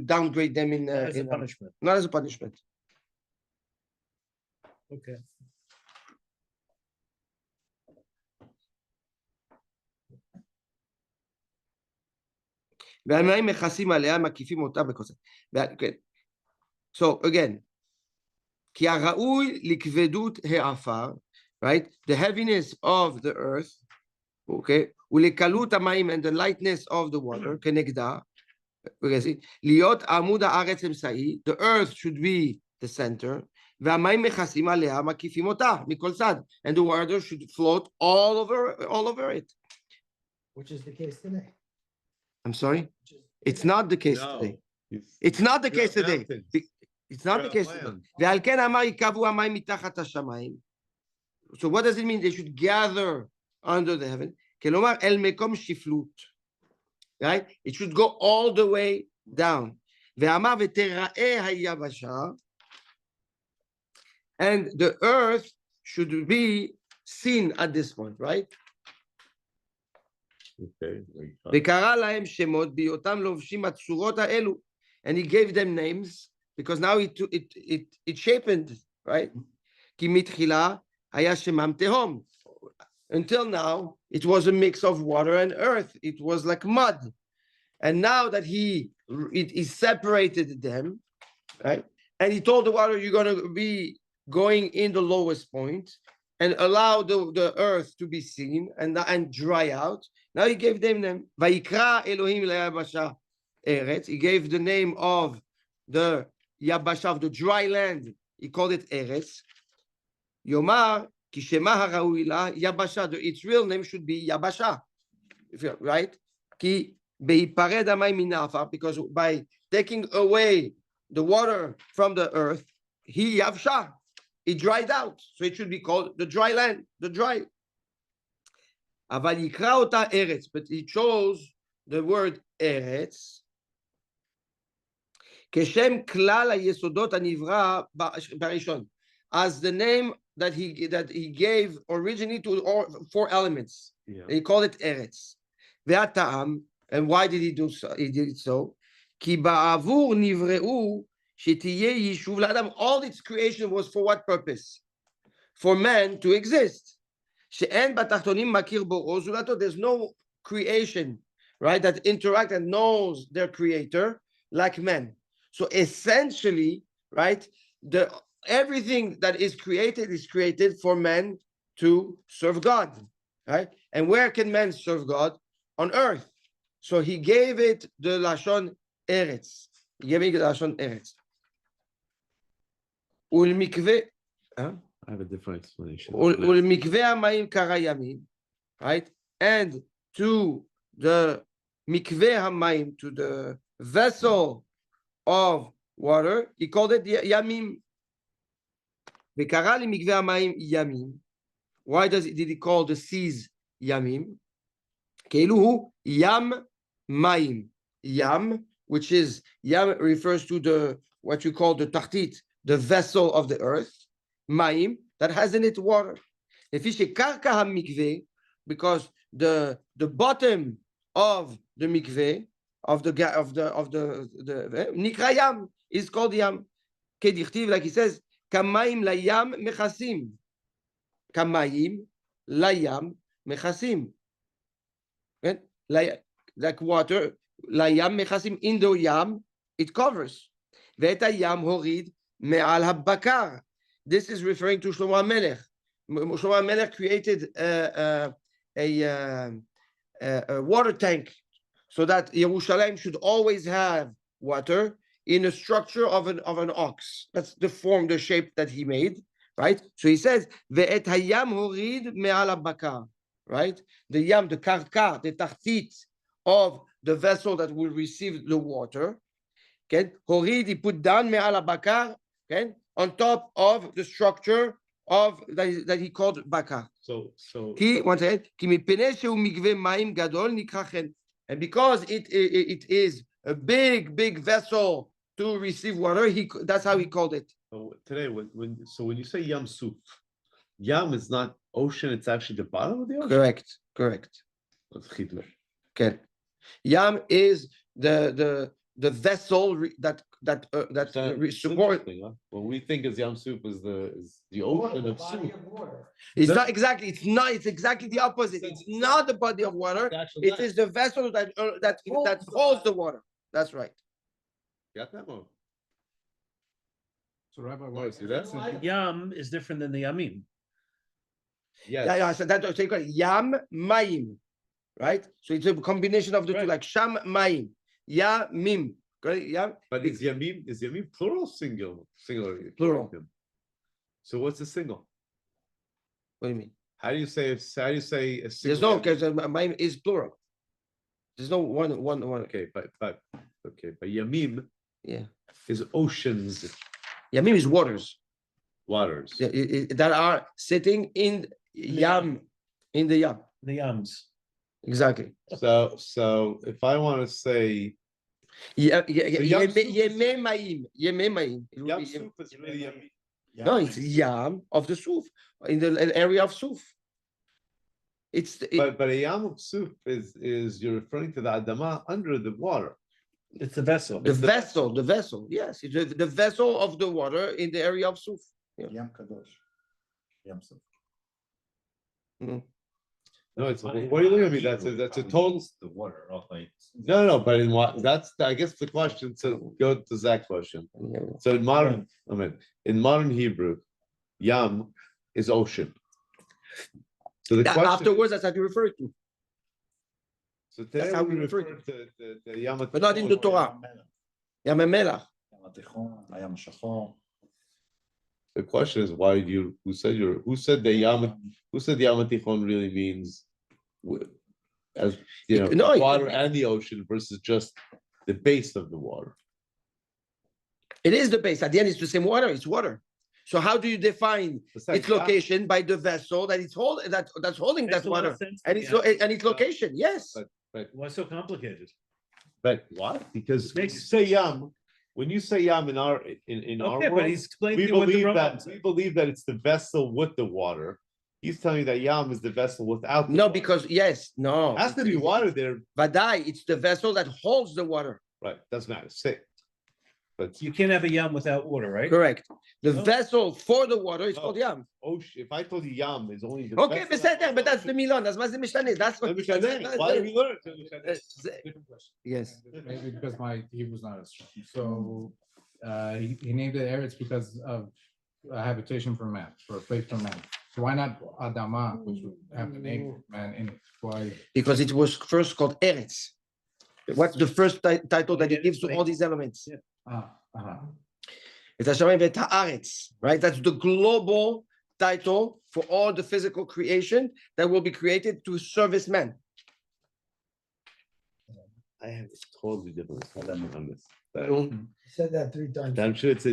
downgrade them As a punishment. not as a punishment. Okay. והמים מכסים עליה, מקיפים אותה בכוסה. So again, כי הראוי לכבדות העפר, right? The heaviness of the earth, Okay, ולקלות המים and the lightness of the water, כנגדה, להיות עמוד הארץ אמצעי, the earth should be the center, והמים מכסים עליה, מקיפים אותה, מכל צד, and the water should float all over it. Which is the case today. I'm sorry? It's not the case today. It's not the case today. It's not the case today. ועל כן אמר יקבעו המים מתחת השמיים. So what does it mean? They should gather under the heaven. כלומר, אל מקום שפלות. Right? It should go all the way down. ואמר ותראה היבשה, and the earth should be seen at this point, right? Okay. וקרא להם שמות בהיותם לובשים הצורות האלו, and he gave them names because now it shaped, right? כי מתחילה היה שמם תהום. Until now, it was a mix of water and earth. It was like mud. And now that he separated them, right? And he told the water, you're going to be going in the lowest point and allow the earth to be seen and dry out. Now he gave them name. Vayikra Elohim le'yabasha eretz. He gave the name of the yabasha, of the dry land. He called it eretz. Yomar ki shema haraui la yabasha. Its real name should be yabasha, right? Ki beipared hamayim min ha'afar, because by taking away the water from the earth, he yavsha. It dried out, so it should be called the dry land, the dry. אבל יקרא אותה ארץ, but he chose the word ארץ, כשם כלל היסודות הנברא בראשון, as the name that he gave originally to all 4 elements. Yeah. He called it ארץ. והטעם, and why did he do so? He did it so, כי בעבור נבראו שתהיה יישוב לאדם. All its creation was for what purpose? For man to exist. שאין בתחתונים מכיר בוראו זולתו. There's no creation, right, that interact and knows their creator like men. So essentially, right, everything that is created for men to serve God, right? And where can men serve God? On earth. So he gave it the lashon eretz. He gave it the lashon eretz. ולמקווה, I have a different explanation. ולמקווה המים קרא ימים, right? And to the מקווה המים, to the vessel of water, he called it ימים. וקרא למקווה המים ימים. Why did he call the seas ימים? כאילו הוא ים מים. Yam, which is, yam refers to the, what you call the tachtit, the vessel of the earth. Mayim, that has in it water. Because the bottom of the mikveh, of the nikra yam, is called yam. Like he says, kamayim layam mechasim. Kamayim layam mechasim. Like water, layam mechasim, in the yam, it covers. Veta yam horid me'al habakar. This is referring to Shlomo HaMelech. Shlomo HaMelech created a water tank so that Yerushalayim should always have water in a structure of an ox. That's the form, the shape that he made, right? So he says, Ve'et hayam horid me'al habakar, right? The yam, the karka, the tachtit of the vessel that will receive the water. Okay? Horid, he put down me'al habakar, okay? On top of the structure of that he called bakar. So once again, and because it is a big vessel to receive water, that's how he called it. So today, when you say yam soup, yam is not ocean; it's actually the bottom of the ocean. Correct. Okay. Yam is the vessel that support. What we think is yam soup is the ocean of soup. It's not exactly. It's not. It's exactly the opposite. It's not the body of water. It is the vessel that holds the water. That's right. Got that one? So Rabbi, See that? Yam is different than the yamim. Yes. Yeah, so that's what you call it. Yam Mayim, right? So it's a combination of the two, Right. like Sham Mayim, Yamim. Yam, But is Yamim plural, singular? Plural. So what's the single? what do you mean? How do you say a There's single? no, because Mayim is plural. There's no one. Okay, but Yamim Yeah. is oceans, Yamim is waters waters. that are sitting in Yam, in the Yam. The yams. Exactly. So if I want to say Yam Suf is- Yemei Mayim. It would Yam be Suf is really Yamim. No, it's Yam of the Suf, in the area of Suf. But a Yam of Suf is you're referring to the Adama under the water. It's the vessel. the vessel. Yes, it's the vessel of the water in the area of Suf. Yam Kadosh. Yam Suf. No, it's what are you looking at me? That's a total. The water, not like. No, but in what that's I guess the question. So go to Zach's question. So in modern Hebrew, Yam is ocean. So the question Afterwards, that's what you refer to. So today That's how we we refer refer to the Yam, But not in the Torah. Yam Melach. Yam Atechon, Yam Shachor. The question is why do you who said the Yam Tichon really means as No, water and the ocean versus just the base of the water. It is the base. At the end, it's the same water. It's water. So how do you define its location by the vessel that it's that's holding Makes that a lot of water sense and to me. its location? Yes. Why so complicated? But what? Because when you Makes- say Yam, in our Okay, world, but he's explaining we to you what the believe Rambam that said. it's the vessel with the water. He's telling you that Yam is the vessel without the No, water. because yes, no. Has to be water there, Vadai, it's the vessel that holds the water. right? Doesn't matter. Say, but You can't have a yam without water, right? Correct. The No. vessel for the water is No. called Yam. ocean. If I told you Yam is only the Okay, vessel בסדר, but that's the Milan. That's what the Mishnah. That's what. Why do we learn it? Different question. Yes. Maybe because he was not as strong. So he named it Eretz because of a habitation for man, for a place for man. So why not Adama, which would have the name man in it? Why? Because it was first called Eretz. What's the first title that it gives to all these elements? It's Hashem vet haaretz, right? That's the global title for all the physical creation that will be created to service man. I have totally different perspective on this. Said that 3 times. I'm sure it's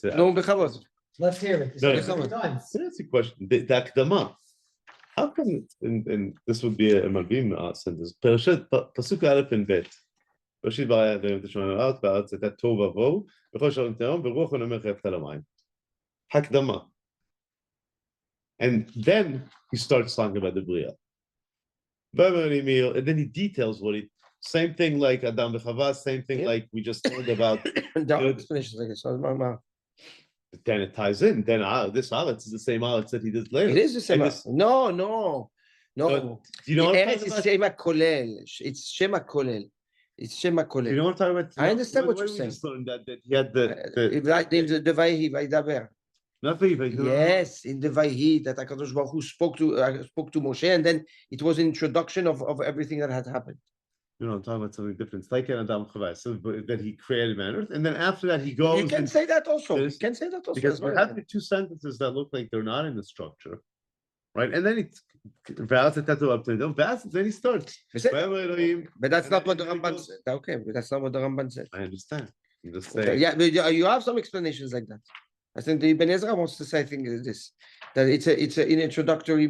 No, בכבוד. Let's hear it. You No, said it no. 3 times. That's a question. The Akdama. How come, and this would be a Malbim sentence, Bereshit, Pasuk Aleph and Bet. Bereshit bara Elohim את השמיים והארץ, והארץ הייתה תוהו ובוהו, וכל שלום תהום, ורוח ונמר חייבת על המים. Hakdama. And then he starts talking about the Bria. And then he details same thing like Adam v'Chava, same thing like we just learned about. Then it ties in. Then this Aletz is the same Aletz that he did later. It is the same. And this- No. Do you know what I'm Eretz talking is about? Shema Kolel. It's Shema Kolel. It's Shema You Kolel. know what I'm talking about? I understand what you're we saying. just learned that he had the The Vayhi, Vaydaber. not Vayiv, Yes, in the Vayhi that HaKadosh Baruch Hu spoke to Moshe, and then it was an introduction of everything that had happened. You know, I'm talking about something different. It's like an Adam Chava, so that he created man earth, and then after that he goes. You can say that also. You can say that also. Because we're having two sentences that look like they're not in the structure, right? And then it's then he starts. But that's not what the Ramban said. Okay, but that's not what the Ramban said. I understand. I'm just Okay, saying. yeah, but you have some explanations like that. I think the Ibn Ezra wants to say, I think, this that it's an introductory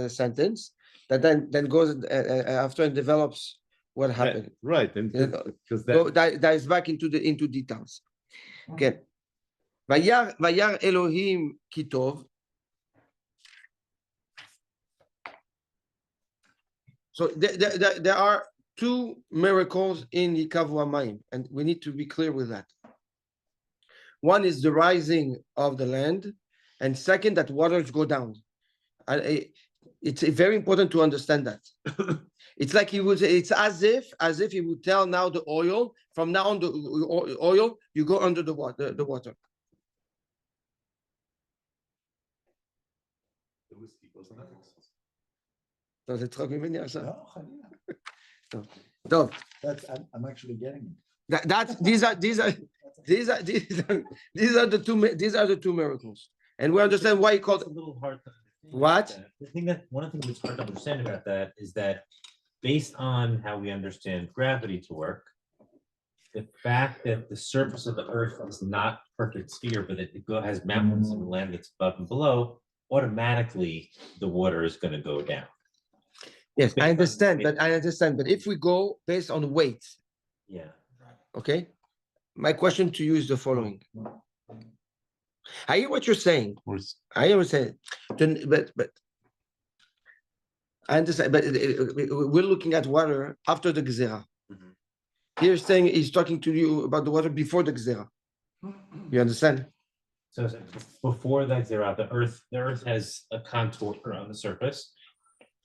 sentence that then goes after and develops what happened. Right, and because So dives back into details. Okay. Vayar Elohim Kitov. So there are two miracles in Yikavu Hamayim, and we need to be clear with that. One is the rising of the land, and second, that waters go down. And it's very important to understand that. It's like it's as if he would tell now the oil, from now on the oil, you go under the water. אתה רוצה לצחוק ממני עכשיו? לא, חלילה. טוב. I'm actually getting it. These are the two miracles, and we understand why he called It's a little hard to understand What? that. The thing that one of the things that's hard to understand about that is that based on how we understand gravity to work, the fact that the surface of the earth is not perfect sphere, but it has mountains and land that's above and below, automatically the water is going to go down. Yes, I understand, but if we go based on weight, Yeah. okay, my question to you is the following. I hear what you're saying. I hear what you're saying. But I understand, but we're looking at water after the Gzera. Here saying he's talking to you about the water before the Gzera. You understand? So before that zero, the earth has a contour on the surface.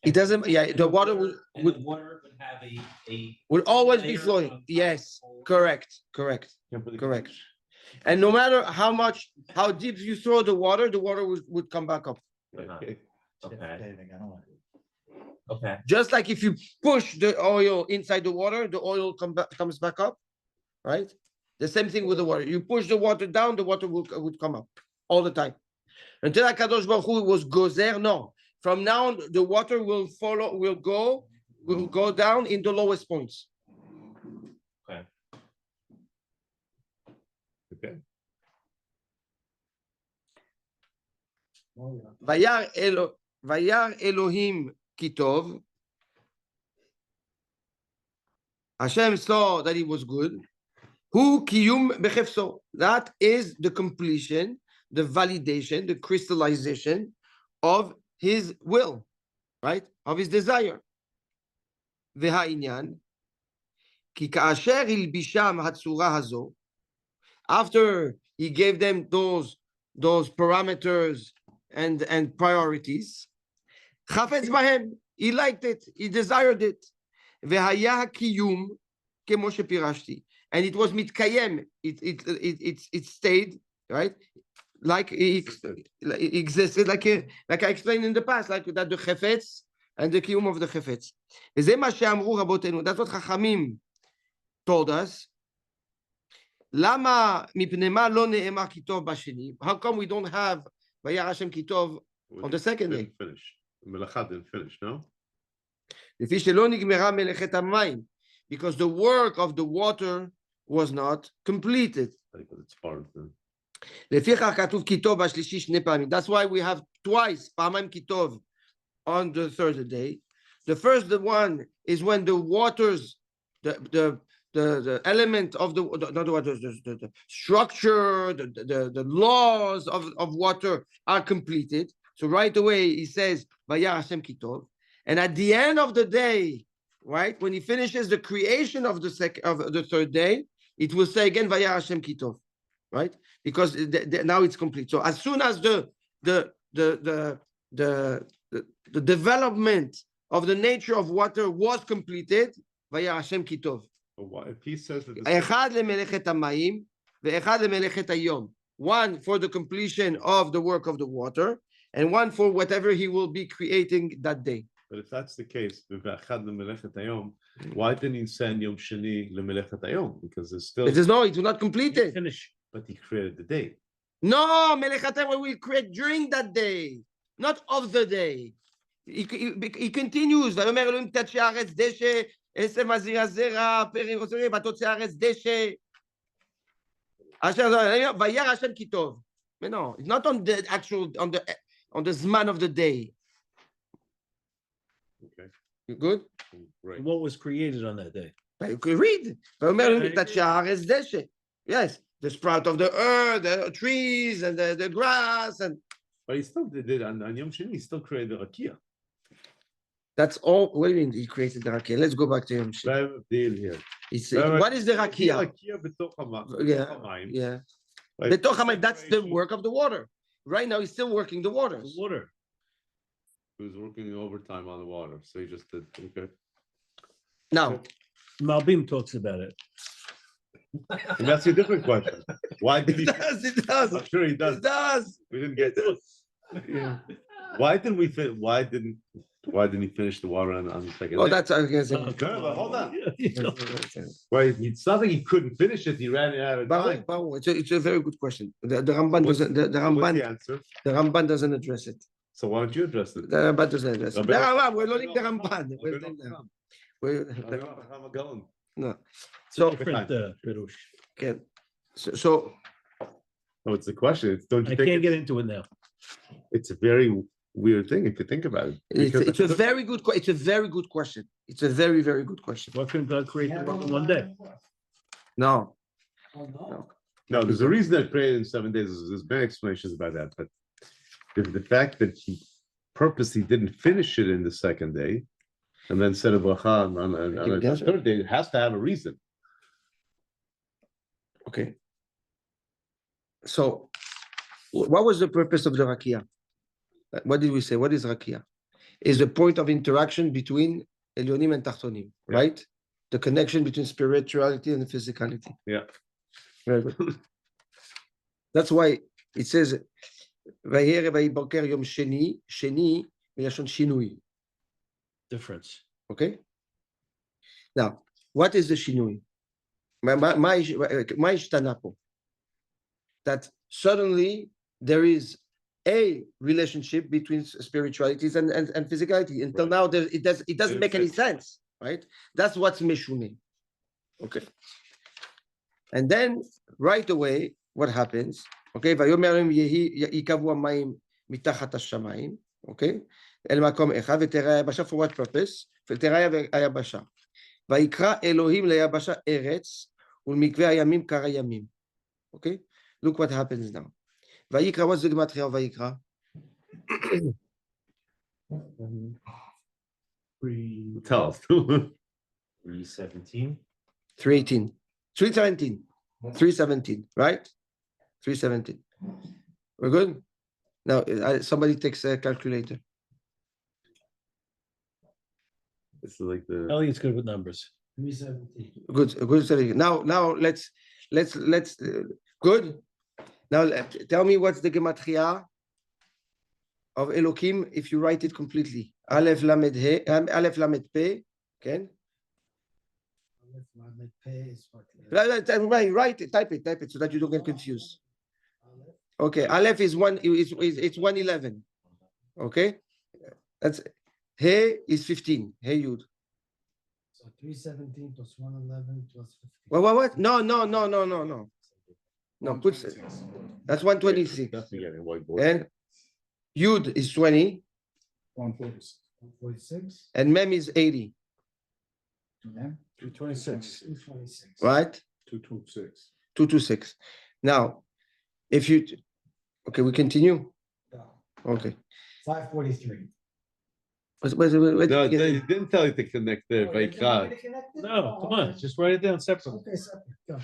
It doesn't, the water the water would have would always be layer flowing. of Yes, contour. correct. And no matter how deep you throw the water would come back up. Okay. David, I don't want it. Okay. Just like if you push the oil inside the water, the oil comes back up, right? The same thing with the water. You push the water down, the water would come up all the time. Until HaKadosh Baruch Hu was gozer, no. From now on, the water will go down in the lowest points. Okay. Vayar Elohim Kitov. Hashem saw that it was good. Hu kiyum bechefso. That is the completion, the validation, the crystallization of his will, right? Of his desire. V'ha'inyan ki ka'asher ilbisham hatzura hazo. After he gave them those parameters and priorities, chafetz bahem. He liked it. He desired it. V'haya kiyum kemo shepirashti. And it was mitkayem. It stayed, right? Like it existed, like I explained in the past, like that the chefetz and the kiyum of the chefetz. That's what Chachamim told us. Lama mipnei ma lo ne'emar kitov b'sheni? How come we don't have Vayar Hashem kitov on the second day? Finish. Melacha didn't finish, no? לפי שלא נגמרה מלאכת המים, because the work of the water was not completed. It's part of the... לפיכך כתוב kitov בשלישי שני פעמים. That's why we have twice פעמיים kitov on the third day. The first one is when the waters, the element of the structure, the laws of water are completed. So right away he says Vayar Hashem kitov. And at the end of the day, right, when he finishes the creation of the third day, it will say again Vayar Hashem kitov, right? Because now it's complete. So as soon as the development of the nature of water was completed, Vayar Hashem kitov. If he says that אחד למלאכת המים ואחד למלאכת היום. One for the completion of the work of the water, and one for whatever he will be creating that day. But if that's the case, why didn't he send Yom Sheni lemelechet hayom? Because there's still... It is no, it will not complete it. Finish. But he created the day. No, melechet hayom will create during that day, not of the day. He continues. ויאמר אלוהים תצ'י הארץ דשא, עשב מזיר הזרע, פרי וצורי, ותוצא הארץ דשא. וירא השם כי טוב. No, it's not on the actual, on the zman of the day. Okay. You good? Right. What was created on that day? You could read. Yes, the sprout of the earth, the trees, and the grass, and. But he still did on Yom Sheni. He still created the rakia. That's all. What do you mean he created the rakia? Let's go back to Yom Sheni. Deal here. What is the rakia? Yeah. Right. That's the work of the water. Right now, he's still working the waters. The water. He was working overtime on the water, so he just did. Okay. Now, Malbim talks about it. And that's a different question. Why did he? It does. I'm sure he does. It does. We didn't get this. Yeah. Why didn't he finish the water on the second? Oh, day? that's I was gonna say. Oh, No, but hold on. Okay. Well, it's not like he couldn't finish it. He ran out of time. It's a very good question. The Ramban What's- doesn't. The What's Ramban. the answer? The Ramban doesn't address it. So why don't you address it? The Ramban doesn't address it. The Ramban. We're learning the Ramban. No. So Different, Pirush. okay. So No, it's the question. It's, don't you I think can't get it's, into it now. it's a very weird thing if you think about it. Because it's a very good. It's a very good question. It's a very good question. Why couldn't God create the world in one day? No. Oh, no. No, there's a reason that created in 7 days. There's many explanations about that, but the fact that he purposely didn't finish it in the second day and then said a bracha on the third day, it has to have a reason. Okay. So, what was the purpose of the rakia? What did we say? What is rakia? Is the point of interaction between Elyonim and Tachtonim, Yeah. right? The connection between spirituality and physicality. Yeah. Very good. That's why it says, "Vayere vayiboker yom sheni, sheni milashon shinui." Difference. Okay. Now, what is the shinui? Ma ishtana po? That suddenly there is a relationship between spiritualities and physicality. Until now, it doesn't make any sense, right? That's what's meshune. Okay. And then right away, what happens? Okay, vayomer yikavu hamayim mitachat hashamayim. Okay, el makom echad v'terei hayabasha, for what purpose? V'terei hayabasha. Vayikra Elohim leyabasha eretz ulmikveh hayamim kara yamim. Okay, look what happens now. Vayikra, what's the gematria of Vayikra? 12. 317. 318, 317, 317, right? 317. We're good. Now somebody takes a calculator. This is like the Elliot's good with numbers. 317. Good. Now let's good. Now tell me what's the gematria of Elokim if you write it completely. Aleph Lamed He, Aleph Lamed Pe, okay? Write it, type it so that you don't get confused. Okay, Aleph is it's 111. Okay, that's He is 15. Hey Yud. So 317 plus 111 plus 15. What? No. No, put that's 126. definitely getting whiteboard. And Yud is 20, 146. 146. and Mem is 80, 226. 226. right? 226. 226. Now, if you okay, we continue. No. Okay. 543. Wait, No, they didn't tell you to connect the Vayikra. No, come on, just write it down separately. Okay, separate. Go.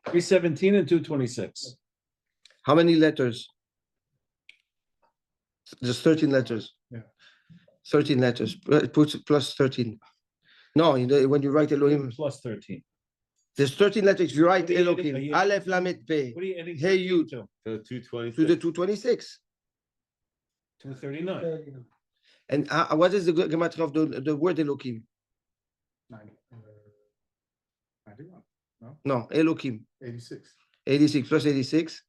317 and 226. How many letters? Just 13 letters. Yeah. 13 letters. Put plus 13. No, when you write Elohim, Plus 13. there's 13 letters. If you write What are you adding? Are Elohim, you- Aleph Lamed Pe, What are you adding? Hey, you. 13 To 220. to the 226. 239. 39. And what is the gematria of the word Elohim? 91. No, Elohim. 86. 86 plus 86.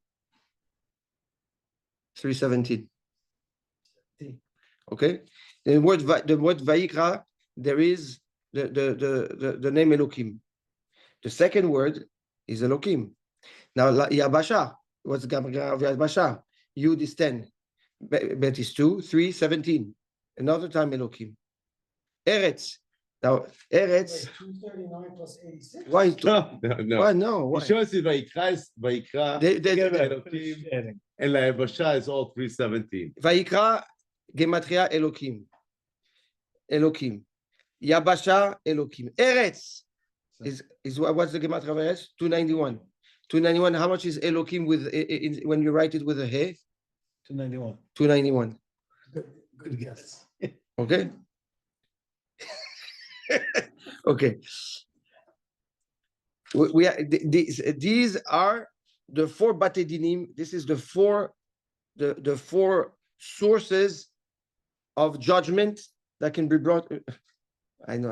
317. Okay. The word Vayikra, there is the name Elohim. The second word is Elohim. Now Yabasha, what's the gematria of Yabasha? Yud is 10. Bet is 2, 3, 17. Another time Elohim. Eretz. Now Eretz. Wait, 239 plus 86. Why? No. Why no? He Why? shows you Vayikra, They- Elohim, and Layabasha is all 317. Vayikra gematria Elohim. Elohim. Yabasha Elohim. Eretz is what's the gematria of Eretz? 291. 291. How much is Elohim with when you write it with a he? 291. 291. Good guess. Okay. Okay. We are, these are the four batei dinim. This is the four sources of judgment that can be brought. I know.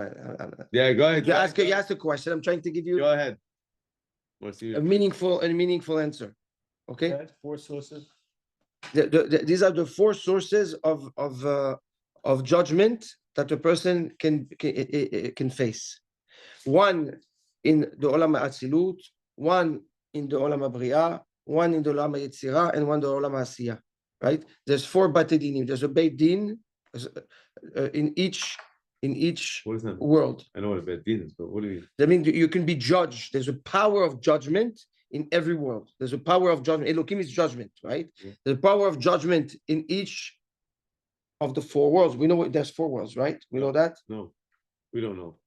Yeah, go ahead. You ask a question. I'm trying to give you Go ahead. a meaningful answer. Okay. Okay, 4 sources. These are the 4 sources of judgment that a person can face. One in the Olam HaAtzilut, one in the Olam HaBriah, one in the Olam HaYetzirah, and one in the Olam HaAsiyah. Right? There's 4 Bate Dinim. There's a Beit Din in each world. I know what a Beit Din is, but what do you mean? That means you can be judged. There's a power of judgment in every world. There's a power of judgment. Elohim is judgment, right? Yeah. The power of judgment in each of the 4 worlds. We know there's 4 worlds, right? We know that? No, we don't know.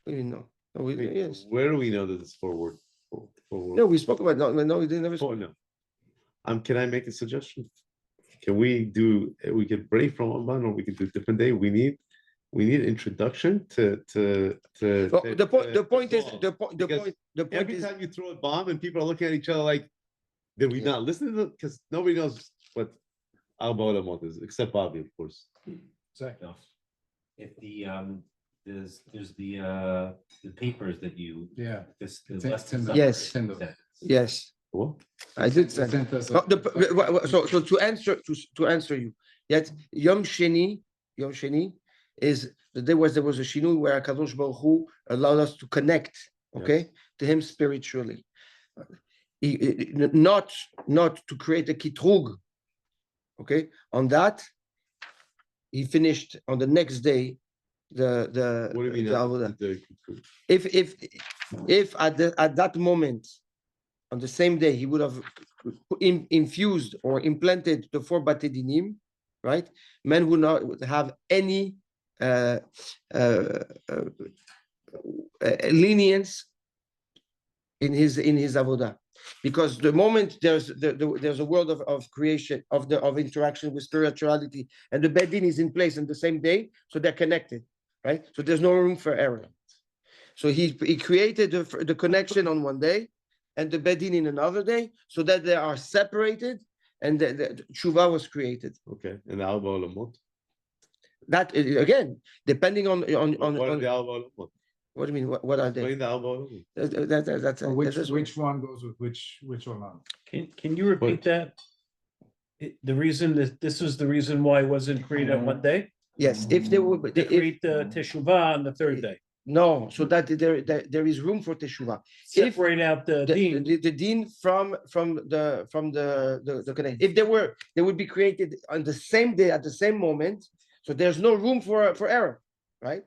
We didn't know. No, yes. Where do we know that it's 4 words? No, we spoke about no, we didn't ever. No. Can I make a suggestion? We could break from Amman, or we could do a different day. We need introduction to The point is every time you throw a bomb and people are looking at each other like, did we not listen to them? Because nobody knows what Al Ba'olamot is, except Bobby, of course. Exactly. If there's the papers that you. Yeah. Yes. Yes. What? I did send it. So to answer you, yet Yom Sheni is there was a shinui where Kadosh Baruch Hu allowed us to connect, okay, to Him spiritually, not to create a kitrug, okay. On that, He finished on the next day. What do you mean? If at that moment, on the same day, he would have infused or implanted the 4 Bate Dinim, right? Men would not have any lenience in his avodah, because the moment there's a world of creation of interaction with spirituality, and the Beit Din is in place on the same day, so they're connected, right? So there's no room for error. So he created the connection on one day, and the Beit Din in another day, so that they are separated, and the Tshuva was created. Okay, and the Al Ba'olamot? That again, depending on the Al Ba'olamot? What do you mean? What are they? Explain the Al Ba'olamot. Which one goes with which Olam? Can you repeat that? The reason that this was the reason why it wasn't created on one day? Yes, if they would create the teshuvah on the 3rd day. No, so that there is room for teshuvah. Separate out the din. The din from the connect. If they would be created on the same day at the same moment, so there's no room for error, right?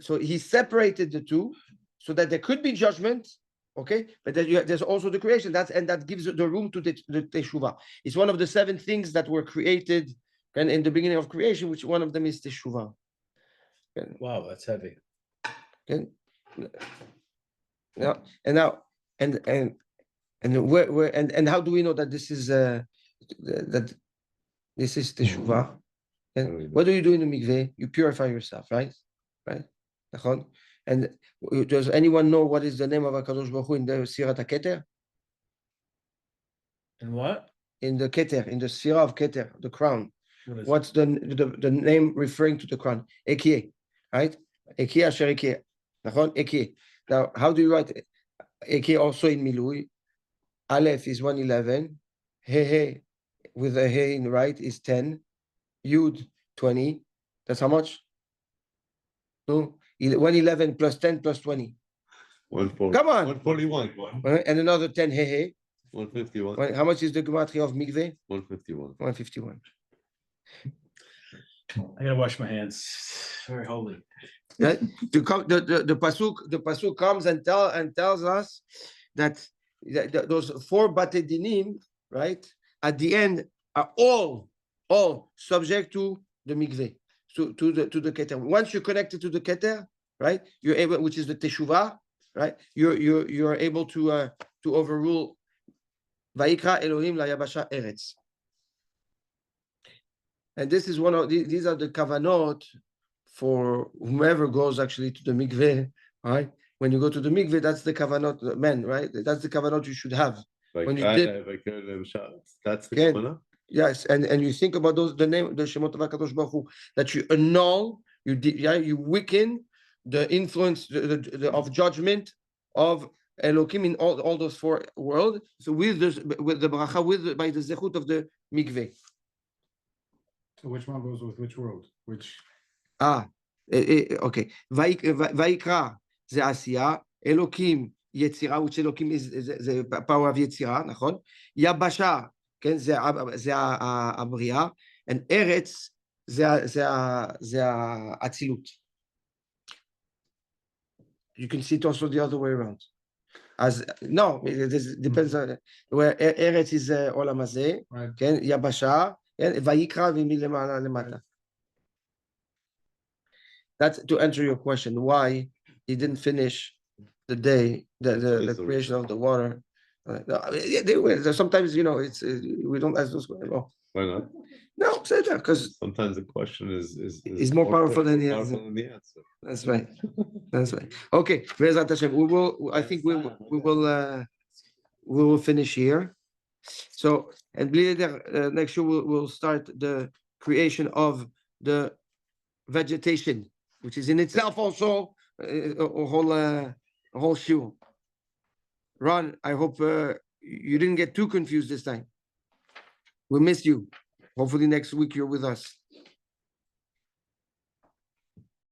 So he separated the two so that there could be judgment, okay, but there's also the creation. That gives the room to the teshuvah. It's one of the 7 things that were created, and in the beginning of creation, which one of them is teshuvah. Wow, that's heavy. Okay. Now and how do we know that this is teshuvah? And what do you do in the mikveh? You purify yourself, right? Right. And does anyone know what is the name of HaKadosh Baruch Hu in the Sirat HaKeter? And what? In the Keter, in the Sphira of Keter, the crown. What's the name referring to the crown? Ekie, right? Ekie asher ekie. Ekie. Now, how do you write Ekie also in Milui? Aleph is 111. He with a he in right is 10. Yud 20. That's how much? No, 111 plus 10 plus 20. 140. Come on. 141. And another 10 he. 151. How much is the gematria of mikveh? 151. 151. I gotta wash my hands. Very holy. Right? The pasuk comes and tells us that those 4 Bate Dinim, right, at the end are all subject to the mikveh, to the keter. Once you're connected to the keter, right, you're able, which is the teshuvah, right, you're able to overrule Vayikra Elohim layabasha eretz. And this is these are the kavanot for whomever goes actually to the mikveh, right? When you go to the mikveh, that's the kavanot, men, right? That's the kavanot you should have. Like, when you dip. That's the kavanah? Yes, and you think about those, the Shemot of HaKadosh Baruch Hu, that you annul, you weaken the influence of judgment of Elohim in all those four worlds. So with the bracha, by the zechut of the mikveh. So which one goes with which world? Which? Okay. Vaikra זה עשייה, אלוקים יצירה, which אלוקים is the power of יצירה, נכון? יבשה, כן, זה הבריאה, and ארץ זה האצילות. You can see it also the other way around. As no, it depends on where ארץ is עולם הזה, כן, יבשה, ויקרא ומלמעלה למטה. That's to answer your question, why he didn't finish the day, the creation of the water. They were sometimes, it's we don't ask those questions. Oh. Why not? No, say that because sometimes the question is more powerful than the answer. That's right. That's right. Okay, Be'ezrat Hashem, we will. I think we will finish here. So, and next year we'll start the creation of the vegetation, which is in itself also a whole shiur. Ron, I hope you didn't get too confused this time. We miss you. Hopefully next week you're with us.